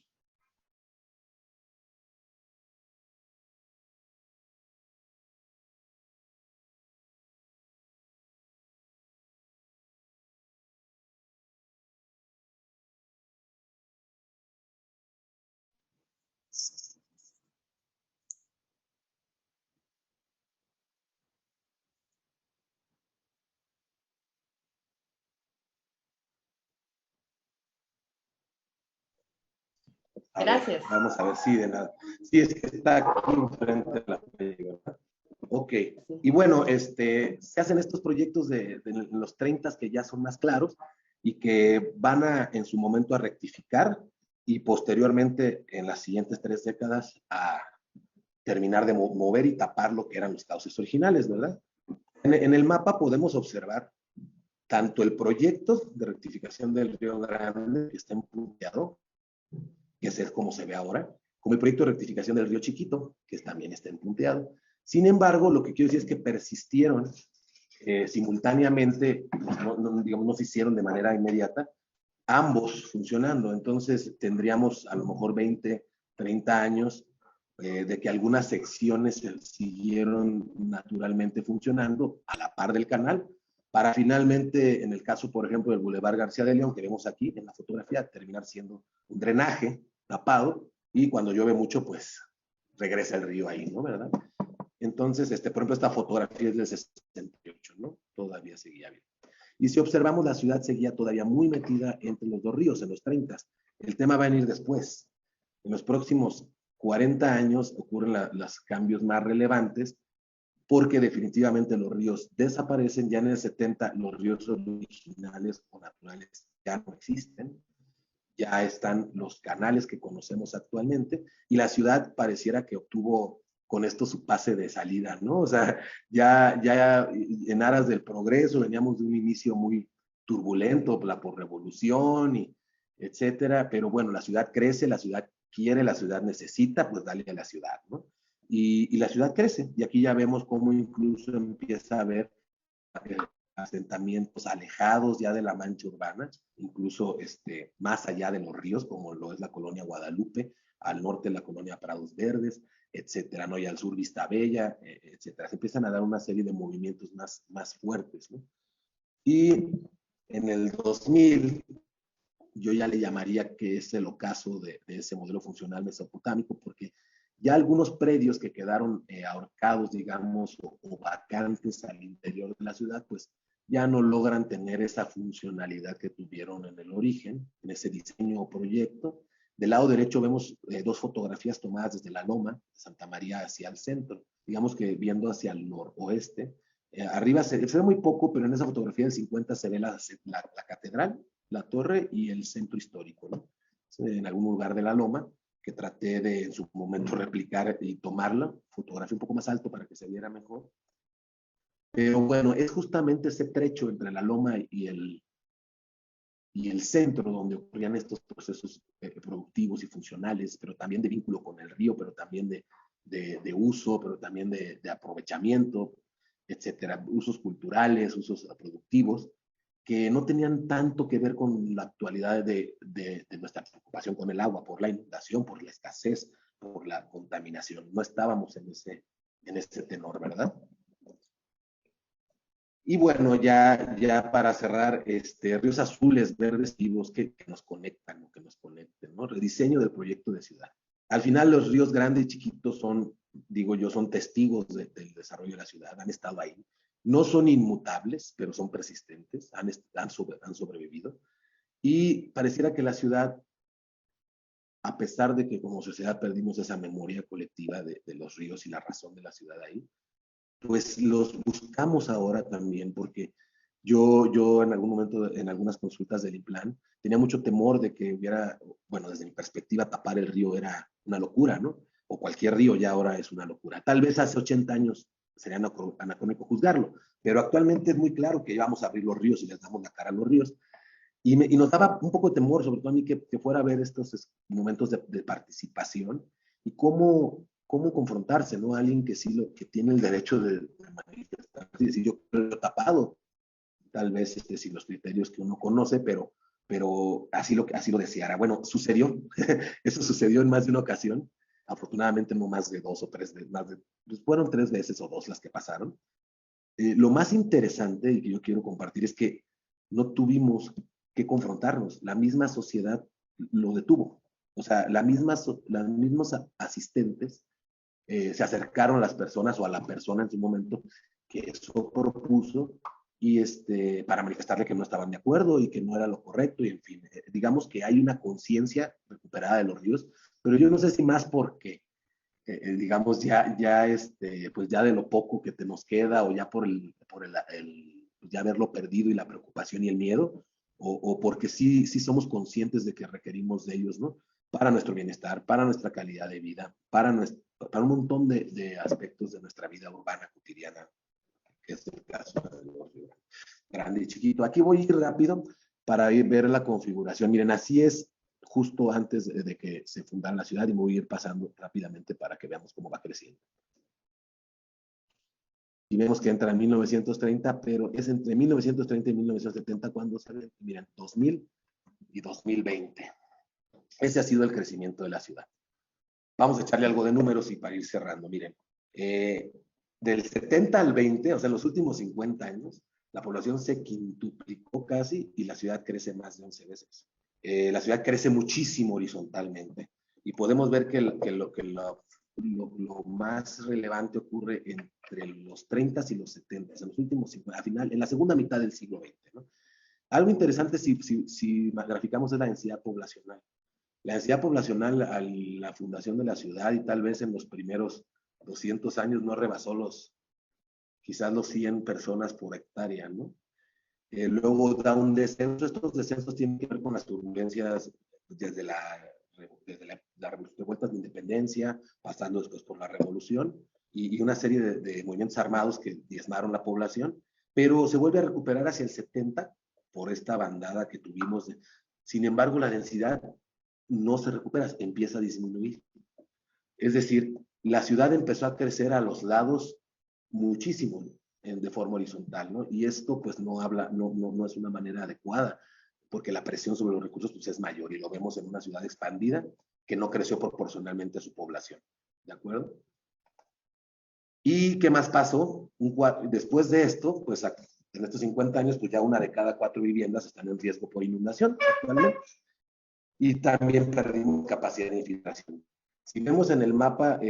A ver, Gracias. vamos a ver si de nada. Sí, es que está aquí enfrente de la playa, ¿verdad? Ok. Y bueno, se hacen estos proyectos de los 30 que ya son más claros y que van en su momento a rectificar, y posteriormente en las siguientes 3 décadas a terminar de mover y tapar lo que eran los cauces originales, ¿verdad? En el mapa podemos observar tanto el proyecto de rectificación del Río Grande, que está punteado, que es como se ve ahora, como el proyecto de rectificación del Río Chiquito, que también está punteado. Sin embargo, lo que quiero decir es que persistieron simultáneamente, digamos, no se hicieron de manera inmediata, ambos funcionando. Entonces tendríamos a lo mejor 20, 30 años de que algunas secciones siguieron naturalmente funcionando a la par del canal, para finalmente, en el caso, por ejemplo, del Boulevard García de León, que vemos aquí en la fotografía, terminar siendo un drenaje tapado, y cuando llueve mucho, pues regresa el río ahí, ¿no? ¿Verdad? Entonces, por ejemplo, esta fotografía es del 68, ¿no? Todavía seguía bien. Y si observamos, la ciudad seguía todavía muy metida entre los dos ríos en los 30. El tema va a venir después. En los próximos 40 años ocurren los cambios más relevantes, porque definitivamente los ríos desaparecen. Ya en el 70 los ríos originales o naturales ya no existen, ya están los canales que conocemos actualmente, y la ciudad pareciera que obtuvo con esto su pase de salida, ¿no? O sea, ya en aras del progreso veníamos de un inicio muy turbulento, la revolución y etcétera, pero bueno, la ciudad crece, la ciudad quiere, la ciudad necesita, pues dale a la ciudad, ¿no? Y la ciudad crece, y aquí ya vemos cómo incluso empieza a haber asentamientos alejados ya de la mancha urbana, incluso más allá de los ríos, como lo es la colonia Guadalupe, al norte la colonia Prados Verdes, etcétera, ¿no? Y al sur Vista Bella, etcétera. Se empiezan a dar una serie de movimientos más fuertes, ¿no? Y en el 2000, yo ya le llamaría que es el ocaso de ese modelo funcional mesopotámico, porque ya algunos predios que quedaron ahorcados, digamos, o vacantes al interior de la ciudad, pues ya no logran tener esa funcionalidad que tuvieron en el origen, en ese diseño o proyecto. Del lado derecho vemos 2 fotografías tomadas desde la Loma de Santa María hacia el centro, digamos que viendo hacia el noroeste. Arriba se ve muy poco, pero en esa fotografía del 50 se ve la catedral, la torre y el centro histórico, ¿no? En algún lugar de la Loma, que traté de en su momento replicar y tomarla, fotografía un poco más alto para que se viera mejor. Pero bueno, es justamente ese trecho entre la Loma y el centro donde ocurrían estos procesos productivos y funcionales, pero también de vínculo con el río, pero también de uso, pero también de aprovechamiento, etcétera, usos culturales, usos productivos. que no tenían tanto que ver con la actualidad de nuestra preocupación con el agua, por la inundación, por la escasez, por la contaminación. No estábamos en ese tenor, ¿verdad? Y bueno, ya para cerrar, ríos azules, verdes, vivos que nos conectan o que nos conecten, ¿no? Rediseño del proyecto de ciudad. Al final, los ríos grandes y chiquitos son, digo yo, son testigos del desarrollo de la ciudad, han estado ahí. No son inmutables, pero son persistentes, han sobrevivido. Y pareciera que la ciudad, a pesar de que como sociedad perdimos esa memoria colectiva de los ríos y la razón de la ciudad ahí, pues los buscamos ahora también, porque yo en algún momento, en algunas consultas del INPLAN, tenía mucho temor de que hubiera, bueno, desde mi perspectiva, tapar el río era una locura, ¿no? O cualquier río ya ahora es una locura. Tal vez hace 80 años sería anacrónico juzgarlo, pero actualmente es muy claro que vamos a abrir los ríos y les damos la cara a los ríos. Y nos daba un poco de temor, sobre todo a mí, que fuera a ver estos momentos de participación y cómo confrontarse, ¿no? Alguien que sí que tiene el derecho de manifestar y decir, yo creo tapado, tal vez sin los criterios que uno conoce, pero así lo deseara. Bueno, sucedió, eso sucedió en más de una ocasión, afortunadamente no más de 2 o 3 veces, pues fueron 3 veces o 2 las que pasaron. Lo más interesante y que yo quiero compartir es que no tuvimos que confrontarnos, la misma sociedad lo detuvo. O sea, los mismos asistentes se acercaron a las personas o a la persona en su momento que eso propuso y para manifestarle que no estaban de acuerdo y que no era lo correcto y en fin, digamos que hay una conciencia recuperada de los ríos, pero yo no sé si más porque digamos pues ya de lo poco que te nos queda o ya por ya haberlo perdido y la preocupación y el miedo, o porque sí somos conscientes de que requerimos de ellos, ¿no? Para nuestro bienestar, para nuestra calidad de vida, para un montón de aspectos de nuestra vida urbana cotidiana, que es el caso de los grande y chiquito. Aquí voy a ir rápido para ver la configuración. Miren, así es justo antes de que se fundara la ciudad y me voy a ir pasando rápidamente para que veamos cómo va creciendo. Y vemos que entra en 1930, pero es entre 1930 y 1970 cuando sale, miren, 2000 y 2020. Ese ha sido el crecimiento de la ciudad. Vamos a echarle algo de números y para ir cerrando, miren. Del 70 al 20, o sea, en los últimos 50 años, la población se quintuplicó casi y la ciudad crece más de 11 veces. La ciudad crece muchísimo horizontalmente y podemos ver que lo más relevante ocurre entre los 30 y los 70, en los últimos 50, al final, en la segunda mitad del siglo XX, ¿no? Algo interesante si graficamos es la densidad poblacional. La densidad poblacional a la fundación de la ciudad y tal vez en los primeros 200 años no rebasó quizás los 100 personas por hectárea, ¿no? Luego da un descenso. Estos descensos tienen que ver con las turbulencias desde la revueltas de independencia, pasando después por la revolución y una serie de movimientos armados que diezmaron la población, pero se vuelve a recuperar hacia el 70 por esta bandada que tuvimos. Sin embargo, la densidad no se recupera, empieza a disminuir. Es decir, la ciudad empezó a crecer a los lados muchísimo de forma horizontal, ¿no? Y esto pues no es una manera adecuada, porque la presión sobre los recursos pues es mayor y lo vemos en una ciudad expandida que no creció proporcionalmente a su población, ¿de acuerdo? ¿Y qué más pasó? Después de esto, pues en estos 50 años, pues ya 1 de cada 4 viviendas están en riesgo por inundación actualmente. Y también perdimos capacidad de infiltración. Si vemos en el mapa,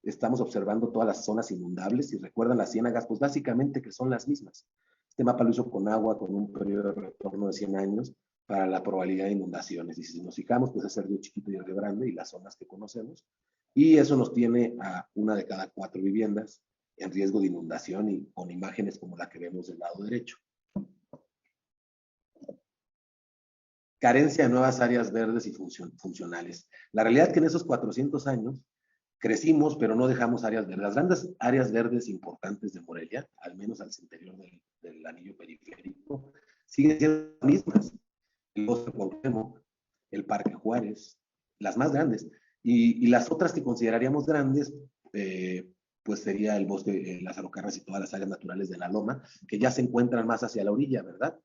estamos observando todas las zonas inundables y recuerdan las ciénagas, pues básicamente que son las mismas. Este mapa lo hizo con agua, con un periodo de retorno de 100 años para la probabilidad de inundaciones. Y si nos fijamos, pues es el río Chiquito y el río Grande y las zonas que conocemos. Y eso nos tiene a 1 de cada 4 viviendas en riesgo de inundación y con imágenes como la que vemos del lado derecho. Carencia de nuevas áreas verdes y funcionales. La realidad es que en esos 400 años crecimos, pero no dejamos áreas verdes. Las grandes áreas verdes importantes de Morelia, al menos al interior del anillo periférico, siguen siendo las mismas. El Bosque Cuauhtémoc, el Parque Juárez, las más grandes. Y las otras que consideraríamos grandes, pues sería el Bosque Lázaro Cárdenas y todas las áreas naturales de la Loma, que ya se encuentran más hacia la orilla, ¿verdad?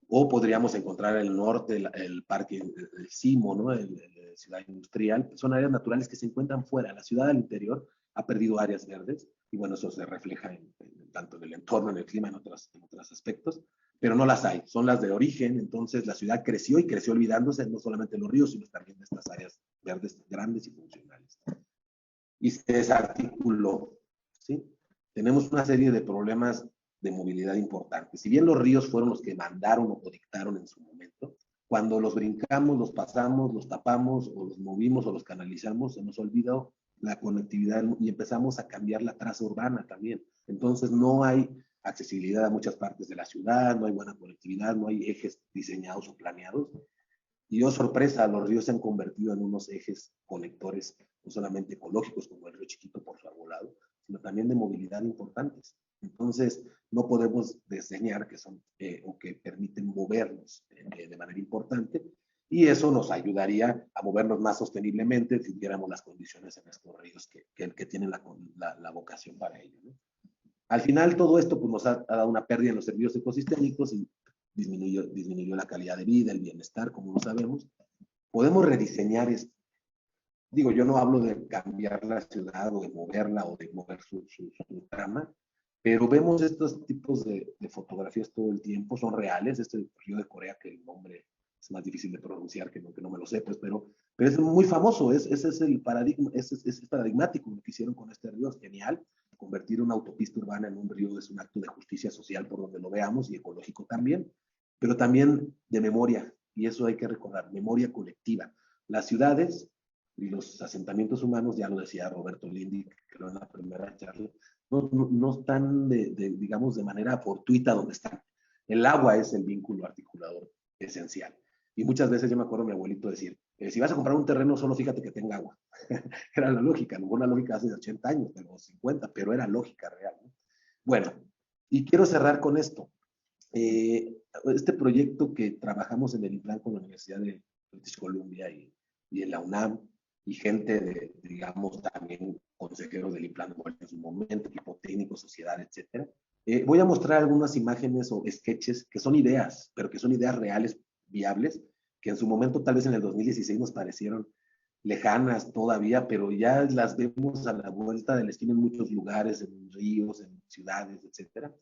O podríamos encontrar el norte, el parque, el Simo, ¿no? El ciudad industrial. Son áreas naturales que se encuentran fuera. La ciudad del interior ha perdido áreas verdes y bueno, eso se refleja tanto en el entorno, en el clima, en otros aspectos, pero no las hay. Son las de origen, entonces la ciudad creció y creció olvidándose no solamente de los ríos, sino también de estas áreas verdes grandes y funcionales. Y se desarticuló, ¿sí? Tenemos una serie de problemas de movilidad importantes. Si bien los ríos fueron los que mandaron o dictaron en su momento, cuando los brincamos, los pasamos, los tapamos o los movimos o los canalizamos, se nos olvidó la conectividad y empezamos a cambiar la traza urbana también. Entonces no hay accesibilidad a muchas partes de la ciudad, no hay buena conectividad, no hay ejes diseñados o planeados. Y oh sorpresa, los ríos se han convertido en unos ejes conectores, no solamente ecológicos como el río Chiquito por su arbolado, sino también de movilidad importantes. Entonces, no podemos diseñar que son o que permiten movernos de manera importante, y eso nos ayudaría a movernos más sosteniblemente si tuviéramos las condiciones en estos ríos que tienen la vocación para ello, ¿no? Al final, todo esto pues, nos ha dado una pérdida en los servicios ecosistémicos y disminuyó la calidad de vida, el bienestar, como lo sabemos. Podemos rediseñar esto. Digo, yo no hablo de cambiar la ciudad o de moverla o de mover su trama, pero vemos estos tipos de fotografías todo el tiempo, son reales. Este río de Corea, que el nombre es más difícil de pronunciar, que no me lo sé, pues, pero es muy famoso, ese es el paradigma, es paradigmático lo que hicieron con este río, es genial. Convertir una autopista urbana en un río es un acto de justicia social por donde lo veamos y ecológico también, pero también de memoria, y eso hay que recordar, memoria colectiva. Las ciudades y los asentamientos humanos, ya lo decía Roberto Lindi, creo en la primera charla, no están, digamos, de manera fortuita donde están. El agua es el vínculo articulador esencial. Y muchas veces yo me acuerdo a mi abuelito decir, si vas a comprar un terreno, solo fíjate que tenga agua. Era la lógica, no fue una lógica hace 80 años, pero 50, pero era lógica real, ¿no? Bueno, y quiero cerrar con esto. Este proyecto que trabajamos en el INPLAN con la Universidad de British Columbia y en la UNAM, y gente digamos, también consejeros del INPLAN en su momento, equipo técnico, sociedad, etcétera. Voy a mostrar algunas imágenes o sketches que son ideas, pero que son ideas reales, viables, que en su momento, tal vez en el 2016, nos parecieron lejanas todavía, pero ya las vemos a la vuelta de la esquina en muchos lugares, en ríos, en ciudades, etcétera.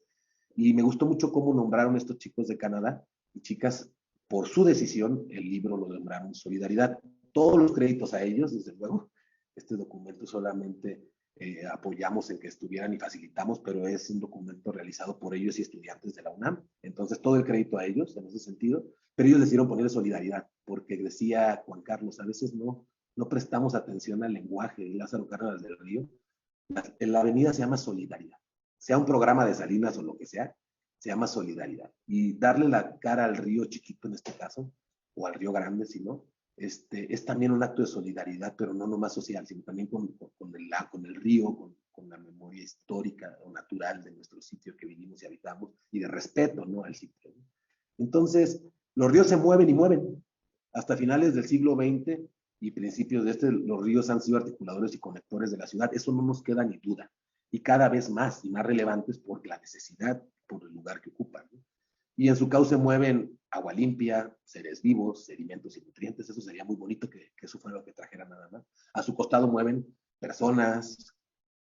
Y me gustó mucho cómo nombraron estos chicos de Canadá y chicas, por su decisión, el libro lo nombraron Solidaridad. Todos los créditos a ellos, desde luego. Este documento solamente apoyamos en que estuvieran y facilitamos, pero es un documento realizado por ellos y estudiantes de la UNAM. Entonces, todo el crédito a ellos en ese sentido, pero ellos decidieron poner solidaridad, porque decía Juan Carlos, a veces no prestamos atención al lenguaje. Lázaro Cárdenas del Río, la avenida se llama Solidaridad, sea un programa de Salinas o lo que sea, se llama Solidaridad. Y darle la cara al río Chiquito en este caso, o al río Grande, si no, es también un acto de solidaridad, pero no nomás social, sino también con el río, con la memoria histórica o natural de nuestro sitio que vivimos y habitamos, y de respeto, ¿no?, al sitio, ¿no? Entonces, los ríos se mueven y mueven. Hasta finales del siglo XX y principios de los ríos han sido articuladores y conectores de la ciudad. Eso no nos queda ni duda. Y cada vez más y más relevantes por la necesidad, por el lugar que ocupan, ¿no? Y en su cauce mueven agua limpia, seres vivos, sedimentos y nutrientes. Eso sería muy bonito que eso fuera lo que trajera nada más. A su costado mueven personas,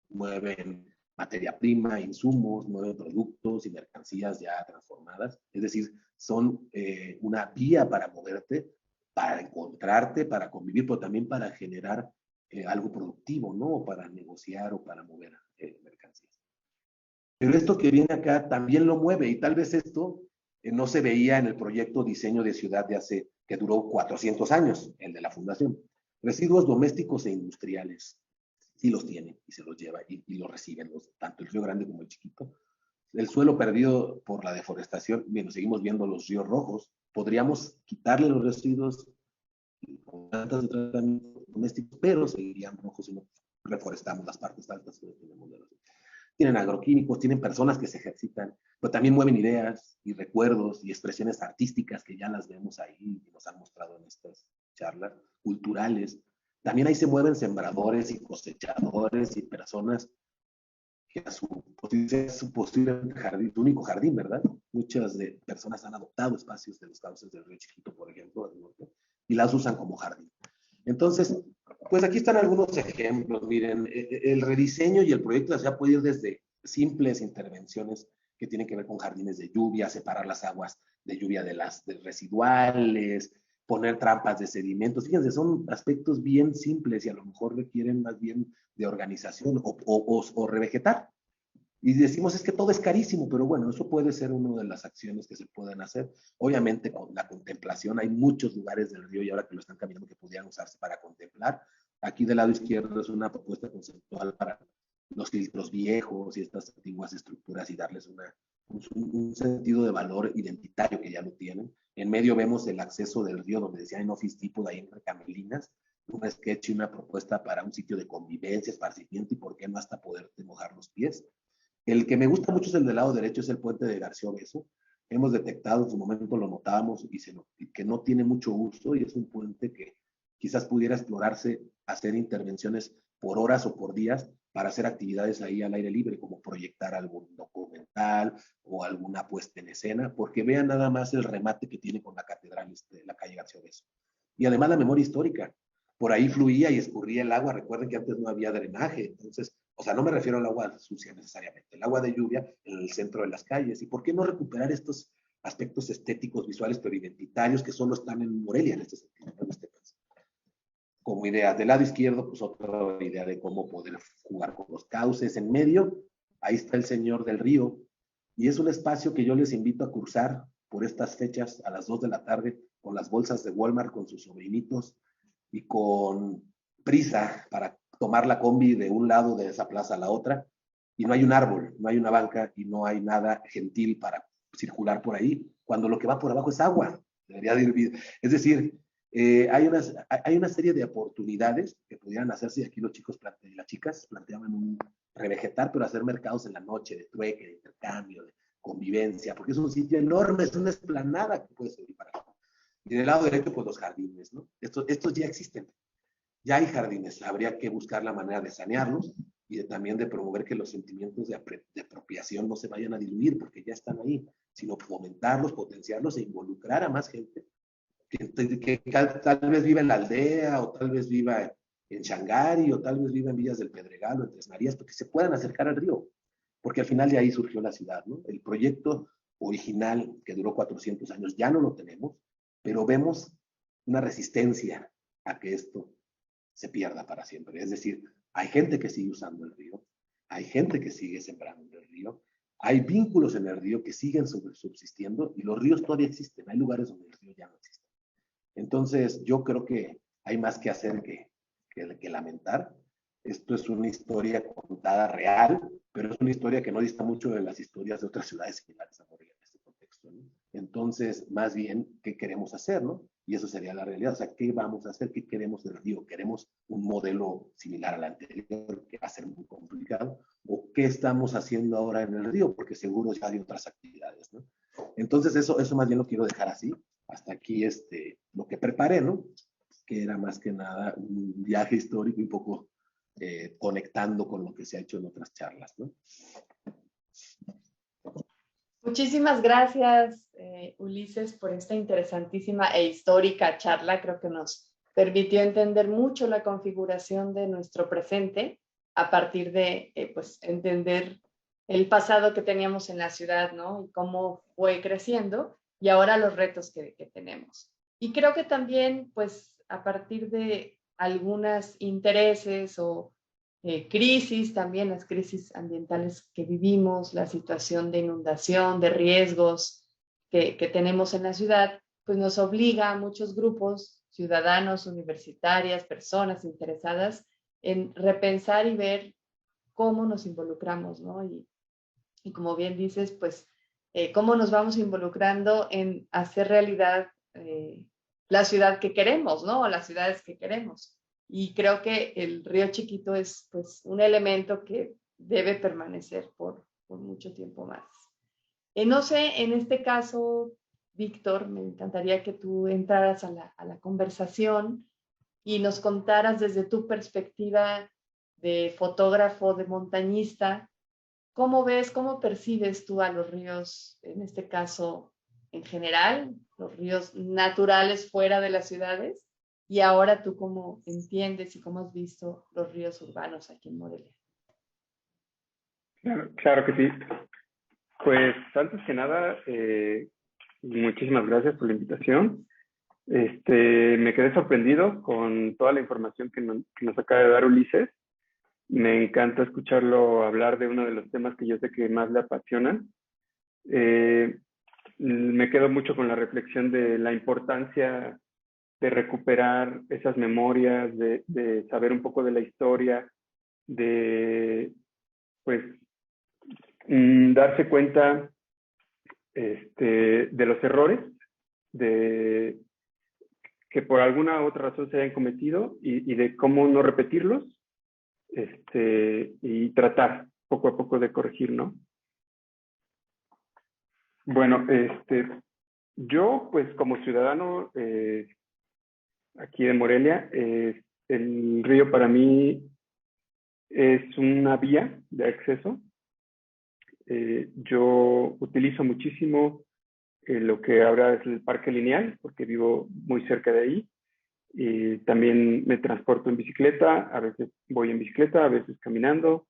mueven materia prima, insumos, mueven productos y mercancías ya transformadas. Es decir, son una vía para moverte, para encontrarte, para convivir, pero también para generar algo productivo, ¿no? O para negociar o para mover mercancías. Pero esto que viene acá también lo mueve, y tal vez esto no se veía en el proyecto Diseño de Ciudad de hace, que duró 400 años, el de la Fundación. Residuos domésticos e industriales. Sí los tiene y se los lleva y los reciben, tanto el río Grande como el Chiquito. El suelo perdido por la deforestación, bueno, seguimos viendo los ríos rojos. Podríamos quitarle los residuos con plantas de tratamiento domésticos, pero seguirían rojos si no reforestamos las partes altas que tenemos de los... Tienen agroquímicos, tienen personas que se ejercitan, pero también mueven ideas y recuerdos y expresiones artísticas que ya las vemos ahí y nos han mostrado en estas charlas, culturales. También ahí se mueven sembradores y cosechadores y personas que a su posible jardín, su único jardín, ¿verdad? Muchas personas han adoptado espacios de los cauces del Río Chiquito, por ejemplo, del norte, y las usan como jardín. Entonces, pues aquí están algunos ejemplos. Miren, el rediseño y el proyecto de la ciudad puede ir desde simples intervenciones que tienen que ver con jardines de lluvia, separar las aguas de lluvia de las residuales, poner trampas de sedimentos. Fíjense, son aspectos bien simples y a lo mejor requieren más bien de organización o revegetar. Y decimos es que todo es carísimo, pero bueno, eso puede ser una de las acciones que se pueden hacer. Obviamente con la contemplación, hay muchos lugares del río y ahora que lo están cambiando que pudieran usarse para contemplar. Aquí del lado izquierdo es una propuesta conceptual para los filtros viejos y estas antiguas estructuras y darles un sentido de valor identitario que ya lo tienen. En medio vemos el acceso del río donde decía en Office Depot, ahí entre Camelinas, un sketch y una propuesta para un sitio de convivencia, esparcimiento y por qué no hasta poderte mojar los pies. El que me gusta mucho es el del lado derecho, es el puente de García Obeso. Hemos detectado, en su momento lo notábamos, y que no tiene mucho uso y es un puente que quizás pudiera explorarse, hacer intervenciones por horas o por días para hacer actividades ahí al aire libre, como proyectar algún documental o alguna puesta en escena, porque vean nada más el remate que tiene con la catedral, la calle García Obeso. Y además la memoria histórica. Por ahí fluía y escurría el agua. Recuerden que antes no había drenaje, entonces, o sea, no me refiero al agua sucia necesariamente, el agua de lluvia en el centro de las calles. ¿Y por qué no recuperar estos aspectos estéticos, visuales, pero identitarios que solo están en Morelia en este sentido, en este caso? Como ideas. Del lado izquierdo, pues otra idea de cómo poder jugar con los cauces. En medio, ahí está el Señor del Río, y es un espacio que yo les invito a cursar por estas fechas a las 2 de la tarde con las bolsas de Walmart, con sus sobrinitos y con prisa para tomar la combi de un lado de esa plaza a la otra, y no hay un árbol, no hay una banca y no hay nada gentil para circular por ahí, cuando lo que va por abajo es agua. Debería de ir, es decir, hay una serie de oportunidades que pudieran hacerse y aquí los chicos y las chicas planteaban un revegetar, pero hacer mercados en la noche, de trueque, de intercambio, de convivencia, porque es un sitio enorme, es una esplanada que puede servir para eso. Y del lado derecho, pues los jardines, ¿no? Estos ya existen, ya hay jardines, habría que buscar la manera de sanearlos y también de promover que los sentimientos de apropiación no se vayan a diluir, porque ya están ahí, sino fomentarlos, potenciarlos e involucrar a más gente que tal vez viva en la aldea o tal vez viva en Shangari o tal vez viva en Villas del Pedregal o en Tres Marías, porque se puedan acercar al río, porque al final de ahí surgió la ciudad, ¿no? El proyecto original que duró 400 años ya no lo tenemos, pero vemos una resistencia a que esto se pierda para siempre. Es decir, hay gente que sigue usando el río, hay gente que sigue sembrando en el río, hay vínculos en el río que siguen subsistiendo y los ríos todavía existen, hay lugares donde el río ya no existe. Entonces, yo creo que hay más que hacer que lamentar. Esto es una historia contada real, pero es una historia que no dista mucho de las historias de otras ciudades similares a Morelia en este contexto, ¿no? Entonces, más bien, ¿qué queremos hacer, no? Y eso sería la realidad. O sea, ¿qué vamos a hacer? ¿Qué queremos del río? ¿Queremos un modelo similar al anterior, que va a ser muy complicado? ¿O qué estamos haciendo ahora en el río? Porque seguro ya hay otras actividades, ¿no? Entonces, eso más bien lo quiero dejar así. Hasta aquí lo que preparé, ¿no? Que era más que nada un viaje histórico y un poco conectando con lo que se ha hecho en otras charlas, ¿no? Muchísimas gracias, Ulises, por esta interesantísima e histórica charla. Creo que nos permitió entender mucho la configuración de nuestro presente a partir de pues, entender el pasado que teníamos en la ciudad, ¿no? Y cómo fue creciendo y ahora los retos que tenemos. Y creo que también, pues, a partir de algunos intereses o crisis, también las crisis ambientales que vivimos, la situación de inundación, de riesgos que tenemos en la ciudad, pues nos obliga a muchos grupos, ciudadanos, universitarias, personas interesadas, en repensar y ver cómo nos involucramos, ¿no? Y como bien dices, pues, cómo nos vamos involucrando en hacer realidad la ciudad que queremos, ¿no? O las ciudades que queremos. Y creo que el Río Chiquito es, pues, un elemento que debe permanecer por mucho tiempo más. No sé, en este caso, Víctor, me encantaría que tú entraras a la conversación y nos contaras desde tu perspectiva de fotógrafo, de montañista, ¿Cómo ves, cómo percibes tú a los ríos, en este caso en general, los ríos naturales fuera de las ciudades? Y ahora tú cómo entiendes y cómo has visto los ríos urbanos aquí en Morelia. Claro que sí. Pues antes que nada, muchísimas gracias por la invitación. Me quedé sorprendido con toda la información que nos acaba de dar Ulises. Me encanta escucharlo hablar de uno de los temas que yo sé que más le apasionan. Me quedo mucho con la reflexión de la importancia de recuperar esas memorias, de saber un poco de la historia, de pues darse cuenta de los errores de que por alguna otra razón se hayan cometido y de cómo no repetirlos, y tratar poco a poco de corregir, ¿no? Bueno, yo pues como ciudadano aquí de Morelia, el río para mí es una vía de acceso. Yo utilizo muchísimo lo que ahora es el Parque Lineal, porque vivo muy cerca de ahí. Y también me transporto en bicicleta, a veces voy en bicicleta, a veces caminando,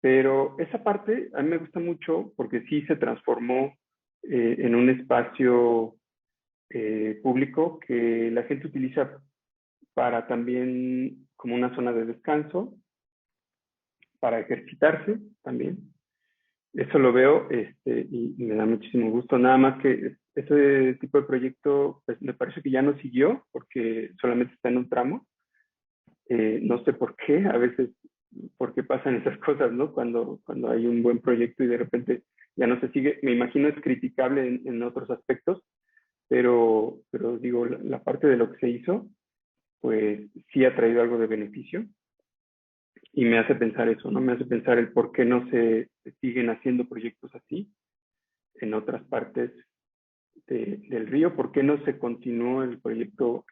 pero esa parte a mí me gusta mucho porque sí se transformó en un espacio público que la gente utiliza para también como una zona de descanso, para ejercitarse también. Eso lo veo y me da muchísimo gusto. Nada más que ese tipo de proyecto pues, me parece que ya no siguió porque solamente está en un tramo. No sé por qué, a veces por qué pasan esas cosas, ¿no? Cuando hay un buen proyecto y de repente ya no se sigue. Me imagino es criticable en otros aspectos, pero digo, la parte de lo que se hizo, pues sí ha traído algo de beneficio. Y me hace pensar eso, ¿no? Me hace pensar el por qué no se siguen haciendo proyectos así en otras partes del río, por qué no se continuó el proyecto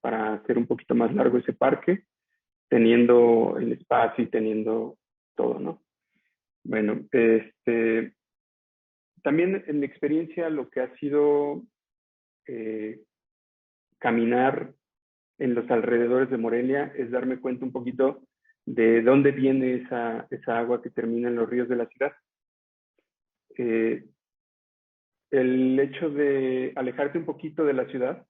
para hacer un poquito más largo ese parque, teniendo el espacio y teniendo todo, ¿no? Bueno, también en mi experiencia lo que ha sido caminar en los alrededores de Morelia es darme cuenta un poquito de dónde viene esa agua que termina en los ríos de la ciudad. El hecho de alejarte un poquito de la ciudad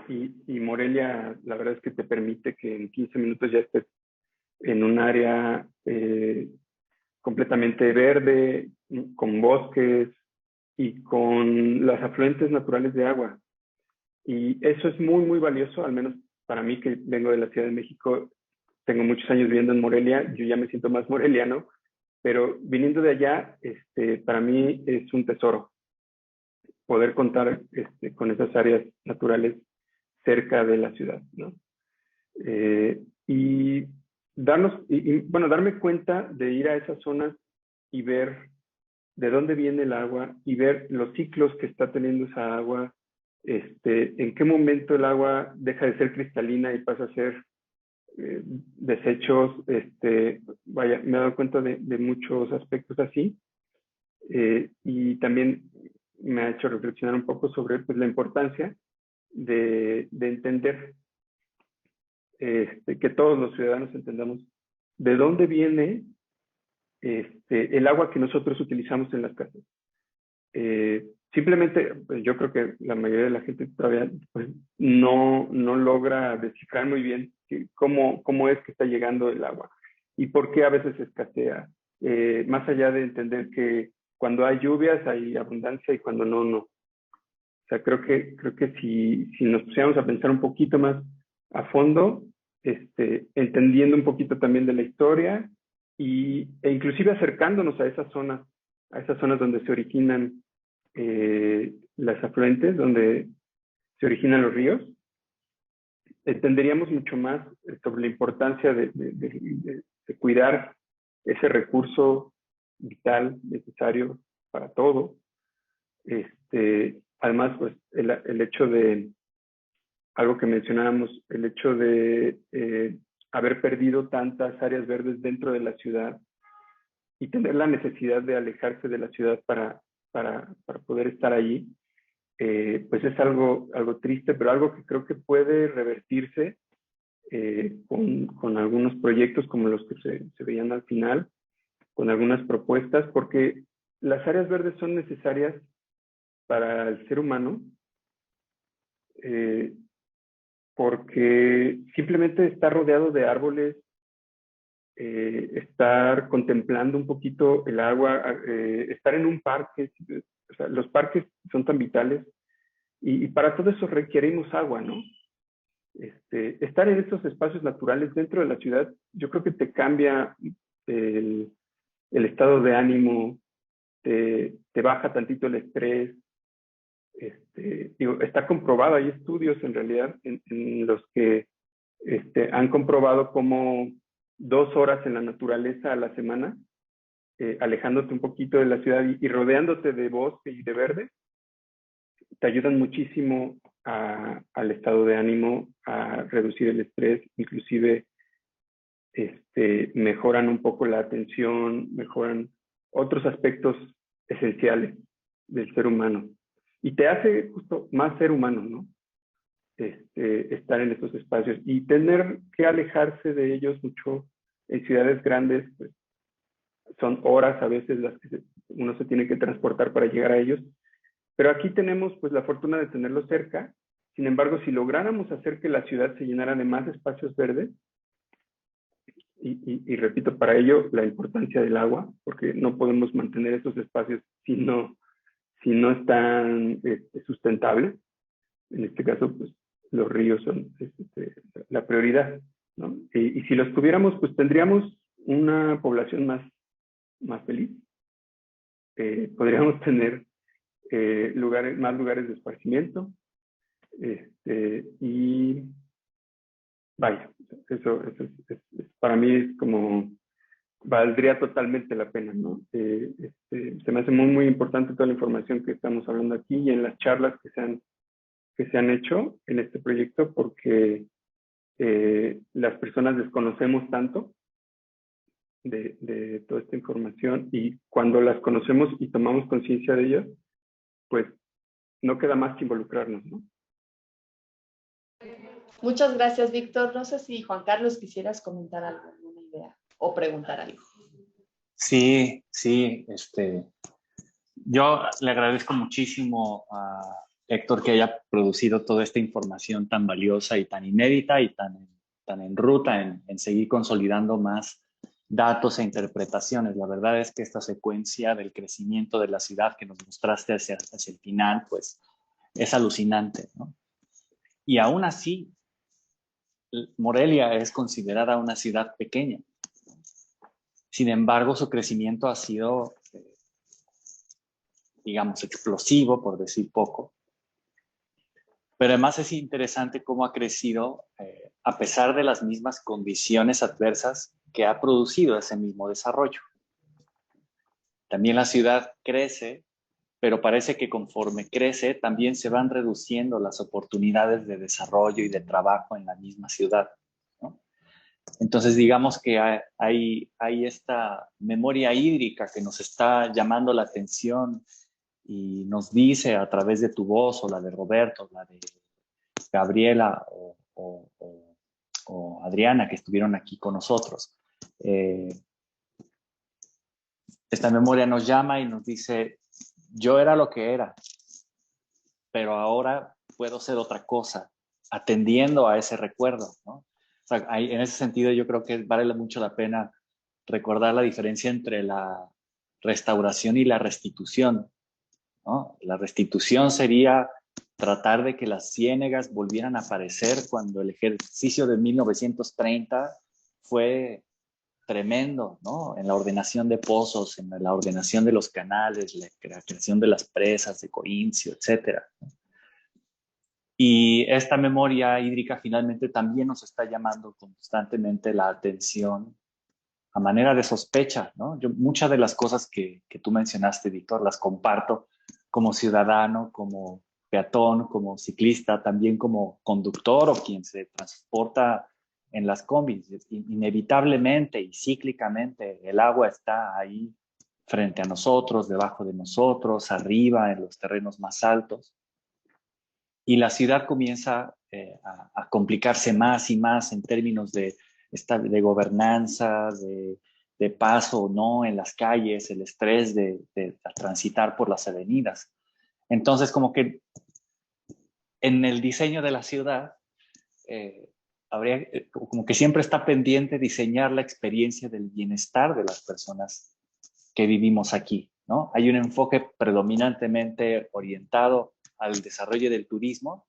y Morelia, la verdad es que te permite que en 15 minutos ya estés en un área completamente verde, con bosques y con las afluentes naturales de agua. Y eso es muy, muy valioso, al menos para mí que vengo de la Ciudad de México, tengo muchos años viviendo en Morelia, yo ya me siento más moreliano, pero viniendo de allá, para mí es un tesoro poder contar con esas áreas naturales cerca de la ciudad, ¿no? Y bueno, darme cuenta de ir a esas zonas y ver de dónde viene el agua y ver los ciclos que está teniendo esa agua, en qué momento el agua deja de ser cristalina y pasa a ser desechos, vaya, me he dado cuenta de muchos aspectos así, y también me ha hecho reflexionar un poco sobre pues, la importancia de entender que todos los ciudadanos entendamos de dónde viene el agua que nosotros utilizamos en las casas. Simplemente, pues, yo creo que la mayoría de la gente todavía pues, no logra descifrar muy bien cómo es que está llegando el agua y por qué a veces escasea. Más allá de entender que cuando hay lluvias hay abundancia y cuando no, no. O sea, creo que si nos pusiéramos a pensar un poquito más a fondo, entendiendo un poquito también de la historia e inclusive acercándonos a esas zonas donde se originan las afluentes, donde se originan los ríos, entenderíamos mucho más sobre la importancia de cuidar ese recurso vital necesario para todo. Además, pues el hecho de, algo que mencionábamos, el hecho de haber perdido tantas áreas verdes dentro de la ciudad y tener la necesidad de alejarse de la ciudad para poder estar allí, pues es algo triste, pero algo que creo que puede revertirse con algunos proyectos como los que se veían al final, con algunas propuestas, porque las áreas verdes son necesarias para el ser humano, porque simplemente estar rodeado de árboles, estar contemplando un poquito el agua, estar en un parque, o sea, los parques son tan vitales y para todo eso requerimos agua, ¿no? Estar en estos espacios naturales dentro de la ciudad, yo creo que te cambia el estado de ánimo, te baja tantito el estrés. Digo, está comprobado, hay estudios en realidad en los que han comprobado cómo 2 horas en la naturaleza a la semana, alejándote un poquito de la ciudad y rodeándote de bosque y de verde, te ayudan muchísimo al estado de ánimo, a reducir el estrés, inclusive mejoran un poco la atención, mejoran otros aspectos esenciales del ser humano. Y te hace justo más ser humano, ¿no? Estar en estos espacios y tener que alejarse de ellos mucho en ciudades grandes, pues son horas a veces las que uno se tiene que transportar para llegar a ellos, pero aquí tenemos pues la fortuna de tenerlos cerca. Sin embargo, si lográramos hacer que la ciudad se llenara de más espacios verdes, y repito, para ello la importancia del agua, porque no podemos mantener esos espacios si no están sustentables. En este caso, pues los ríos son la prioridad, ¿no? Y si los tuviéramos, pues tendríamos una población más feliz. Podríamos tener más lugares de esparcimiento. Y vaya, eso para mí es como, valdría totalmente la pena, ¿no? Se me hace muy, muy importante toda la información que estamos hablando aquí y en las charlas que se han hecho en este proyecto, porque las personas desconocemos tanto de toda esta información, y cuando las conocemos y tomamos conciencia de ellas, pues no queda más que involucrarnos, ¿no? Muchas gracias, Víctor. No sé si Juan Carlos quisieras comentar algo, alguna idea o preguntar algo. Sí, yo le agradezco muchísimo a Héctor que haya producido toda esta información tan valiosa y tan inédita y tan en ruta en seguir consolidando más datos e interpretaciones. La verdad es que esta secuencia del crecimiento de la ciudad que nos mostraste hacia el final, pues es alucinante, ¿no? Y aún así, Morelia es considerada una ciudad pequeña. Sin embargo, su crecimiento ha sido, digamos, explosivo, por decir poco. Pero además es interesante cómo ha crecido a pesar de las mismas condiciones adversas que ha producido ese mismo desarrollo. También la ciudad crece, pero parece que conforme crece también se van reduciendo las oportunidades de desarrollo y de trabajo en la misma ciudad, ¿no? Entonces digamos que hay esta memoria hídrica que nos está llamando la atención y nos dice a través de tu voz o la de Roberto, la de Gabriela o Adriana, que estuvieron aquí con nosotros. Esta memoria nos llama y nos dice, yo era lo que era, pero ahora puedo ser otra cosa, atendiendo a ese recuerdo, ¿no? O sea, en ese sentido yo creo que vale mucho la pena recordar la diferencia entre la restauración y la restitución, ¿no? La restitución sería tratar de que las ciénegas volvieran a aparecer cuando el ejercicio de 1930 fue tremendo, ¿no? En la ordenación de pozos, en la ordenación de los canales, la creación de las presas de Corincio, etcétera. Y esta memoria hídrica finalmente también nos está llamando constantemente la atención a manera de sospecha, ¿no? Muchas de las cosas que tú mencionaste, Víctor, las comparto como ciudadano, como peatón, como ciclista, también como conductor o quien se transporta en las combis. Inevitablemente y cíclicamente el agua está ahí frente a nosotros, debajo de nosotros, arriba, en los terrenos más altos. Y la ciudad comienza a complicarse más y más en términos de gobernanza, de paso o no en las calles, el estrés de transitar por las avenidas. Entonces, como que en el diseño de la ciudad, como que siempre está pendiente diseñar la experiencia del bienestar de las personas que vivimos aquí, ¿no? Hay un enfoque predominantemente orientado al desarrollo del turismo,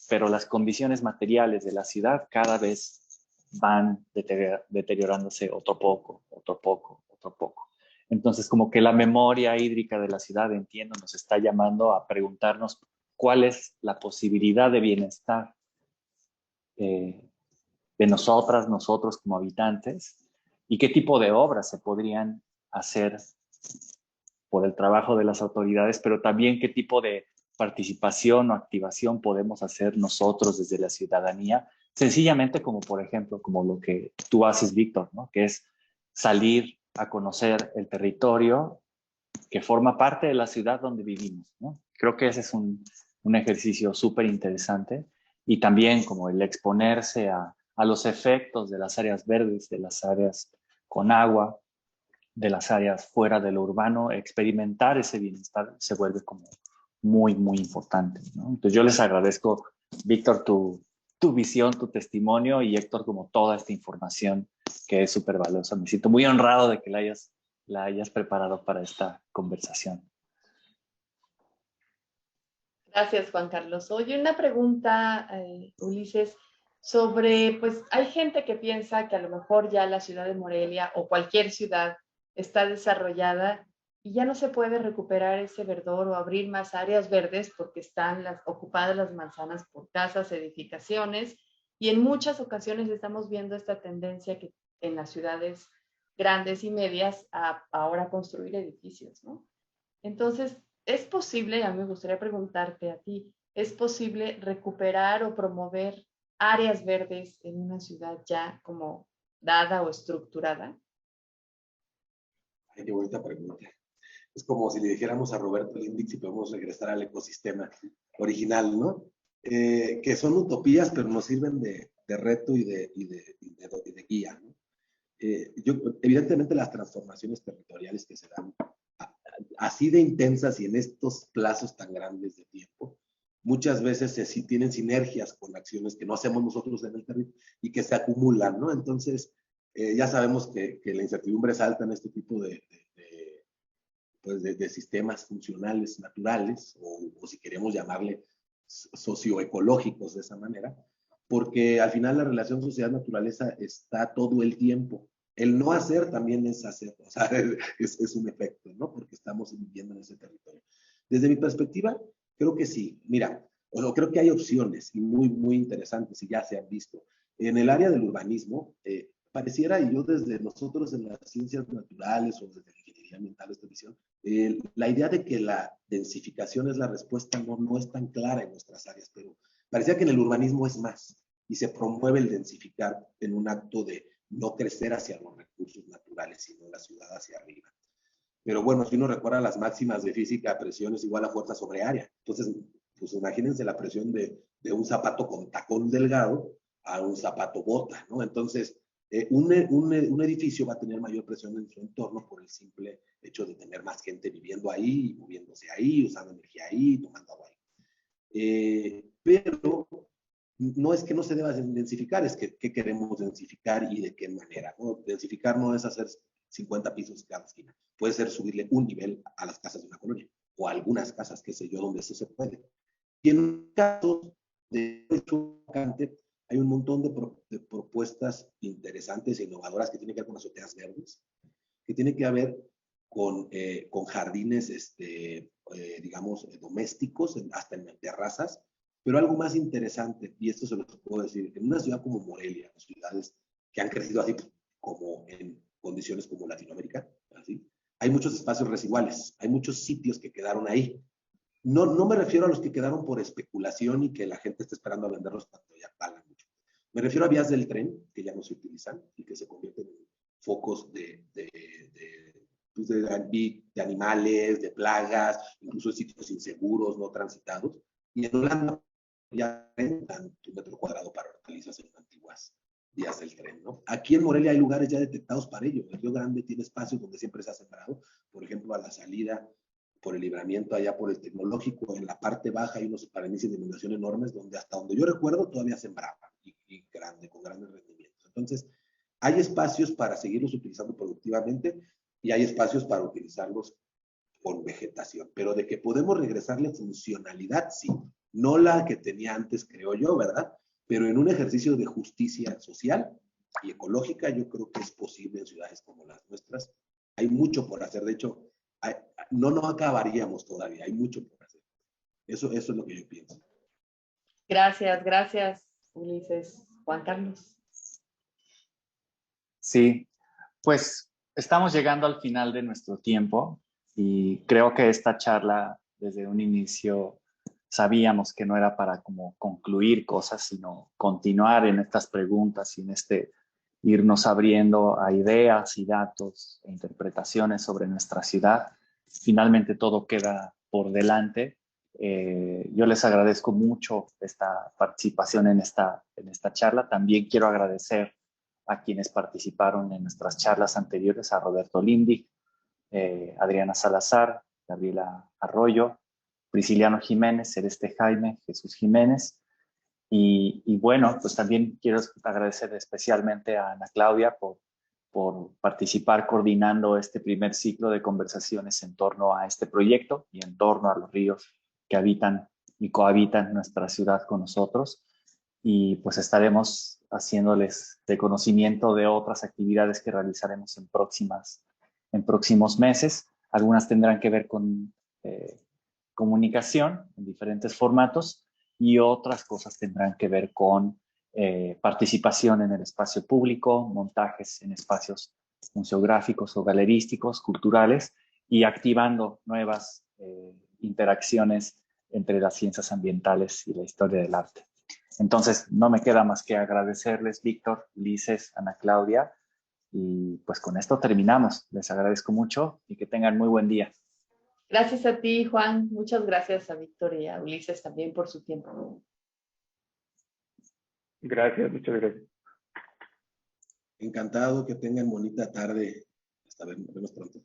pero las condiciones materiales de la ciudad cada vez van deteriorándose otro poco. Entonces, como que la memoria hídrica de la ciudad, entiendo, nos está llamando a preguntarnos cuál es la posibilidad de bienestar de nosotros como habitantes, y qué tipo de obras se podrían hacer por el trabajo de las autoridades, pero también qué tipo de participación o activación podemos hacer nosotros desde la ciudadanía, sencillamente como por ejemplo, como lo que tú haces, Víctor, ¿no? Que es salir a conocer el territorio que forma parte de la ciudad donde vivimos, ¿no? Creo que ese es un ejercicio súper interesante, y también como el exponerse a los efectos de las áreas verdes, de las áreas con agua, de las áreas fuera de lo urbano. Experimentar ese bienestar se vuelve como muy, muy importante, ¿no? Entonces yo les agradezco, Víctor, tu visión, tu testimonio, y Héctor, como toda esta información que es súper valiosa. Me siento muy honrado de que la hayas preparado para esta conversación. Gracias, Juan Carlos. Oye, una pregunta, Ulises, sobre, pues hay gente que piensa que a lo mejor ya la ciudad de Morelia o cualquier ciudad está desarrollada y ya no se puede recuperar ese verdor o abrir más áreas verdes porque están ocupadas las manzanas por casas, edificaciones, y en muchas ocasiones estamos viendo esta tendencia que en las ciudades grandes y medias a ahora construir edificios, ¿no? Entonces, ¿es posible, a mí me gustaría preguntarte a ti, ¿es posible recuperar o promover áreas verdes en una ciudad ya como dada o estructurada? Ay, qué bonita pregunta. Es como si le dijéramos a Roberto Lindig si podemos regresar al ecosistema original, ¿no? Que son utopías, pero nos sirven de reto y de guía, ¿no? Evidentemente las transformaciones territoriales que se dan así de intensas y en estos plazos tan grandes de tiempo, muchas veces sí tienen sinergias con acciones que no hacemos nosotros en el territorio y que se acumulan, ¿no? Entonces, ya sabemos que la incertidumbre es alta en este tipo de sistemas funcionales naturales, o si queremos llamarle socioecológicos de esa manera, porque al final la relación sociedad-naturaleza está todo el tiempo. El no hacer también es hacer, o sea, es un efecto, ¿no? Porque estamos viviendo en ese territorio. Desde mi perspectiva, creo que sí. Mira, creo que hay opciones y muy, muy interesantes y ya se han visto. En el área del urbanismo, pareciera, y yo desde nosotros en las ciencias naturales o desde la ingeniería ambiental, esta visión, la idea de que la densificación es la respuesta no es tan clara en nuestras áreas, pero parecía que en el urbanismo es más, y se promueve el densificar en un acto de no crecer hacia los recursos naturales, sino la ciudad hacia arriba. Pero bueno, si uno recuerda las máximas de física, presión es igual a fuerza sobre área. Entonces, pues imagínense la presión de un zapato con tacón delgado a un zapato bota, ¿no? Entonces, un edificio va a tener mayor presión en su entorno por el simple hecho de tener más gente viviendo ahí, moviéndose ahí, usando energía ahí, tomando agua ahí. Pero no es que no se deba densificar, es que qué queremos densificar y de qué manera, ¿no? Densificar no es hacer 50 pisos en cada esquina, puede ser subirle un nivel a las casas de una colonia, o a algunas casas, qué sé yo, donde eso se puede. Y en casos de hecho vacante, hay un montón de propuestas interesantes e innovadoras que tienen que ver con azoteas verdes, que tienen que ver con jardines, digamos, domésticos, hasta en terrazas. Pero algo más interesante, y esto se lo puedo decir, en una ciudad como Morelia, ciudades que han crecido así como en condiciones como Latinoamérica, así, hay muchos espacios residuales, hay muchos sitios que quedaron ahí. No me refiero a los que quedaron por especulación y que la gente está esperando a venderlos cuando ya pagan mucho. Me refiero a vías del tren que ya no se utilizan y que se convierten en focos de animales, de plagas, incluso de sitios inseguros, no transitados. Y en Holanda ya rentan tu metro cuadrado para hortalizas en antiguas vías del tren, ¿no? Aquí en Morelia hay lugares ya detectados para ello. El Río Grande tiene espacios donde siempre se ha sembrado, por ejemplo, a la salida por el Libramiento, allá por el Tecnológico, en la parte baja hay unos paranícies de inundación enormes donde hasta donde yo recuerdo todavía sembraban y grande, con grandes rendimientos. Entonces, hay espacios para seguirlos utilizando productivamente y hay espacios para utilizarlos con vegetación, pero de que podemos regresarle funcionalidad, sí, no la que tenía antes, creo yo, ¿verdad? Pero en un ejercicio de justicia social y ecológica, yo creo que es posible en ciudades como las nuestras. Hay mucho por hacer, de hecho, no acabaríamos todavía, hay mucho por hacer. Eso es lo que yo pienso. Gracias, Ulises. Juan Carlos. Sí, pues estamos llegando al final de nuestro tiempo y creo que esta charla desde un inicio sabíamos que no era para como concluir cosas, sino continuar en estas preguntas y en irnos abriendo a ideas y datos e interpretaciones sobre nuestra ciudad. Finalmente todo queda por delante. Yo les agradezco mucho esta participación en esta charla. También quiero agradecer a quienes participaron en nuestras charlas anteriores, a Roberto Lindig, Adriana Salazar, Gabriela Arroyo, Prisciliano Jiménez, Celeste Jaime, Jesús Jiménez. Y bueno, pues también quiero agradecer especialmente a Ana Claudia por participar coordinando este primer ciclo de conversaciones en torno a este proyecto y en torno a los ríos que habitan y cohabitan nuestra ciudad con nosotros. Y pues estaremos haciéndoles de conocimiento de otras actividades que realizaremos en próximos meses. Algunas tendrán que ver con comunicación en diferentes formatos y otras cosas tendrán que ver con participación en el espacio público, montajes en espacios museográficos o galerísticos, culturales, y activando nuevas interacciones entre las ciencias ambientales y la historia del arte. Entonces, no me queda más que agradecerles, Víctor, Ulises, Ana Claudia, y pues con esto terminamos. Les agradezco mucho y que tengan muy buen día. Gracias a ti, Juan. Muchas gracias a Víctor y a Ulises también por su tiempo. Gracias, muchas gracias. Encantado, que tengan bonita tarde. Hasta ver, nos vemos pronto.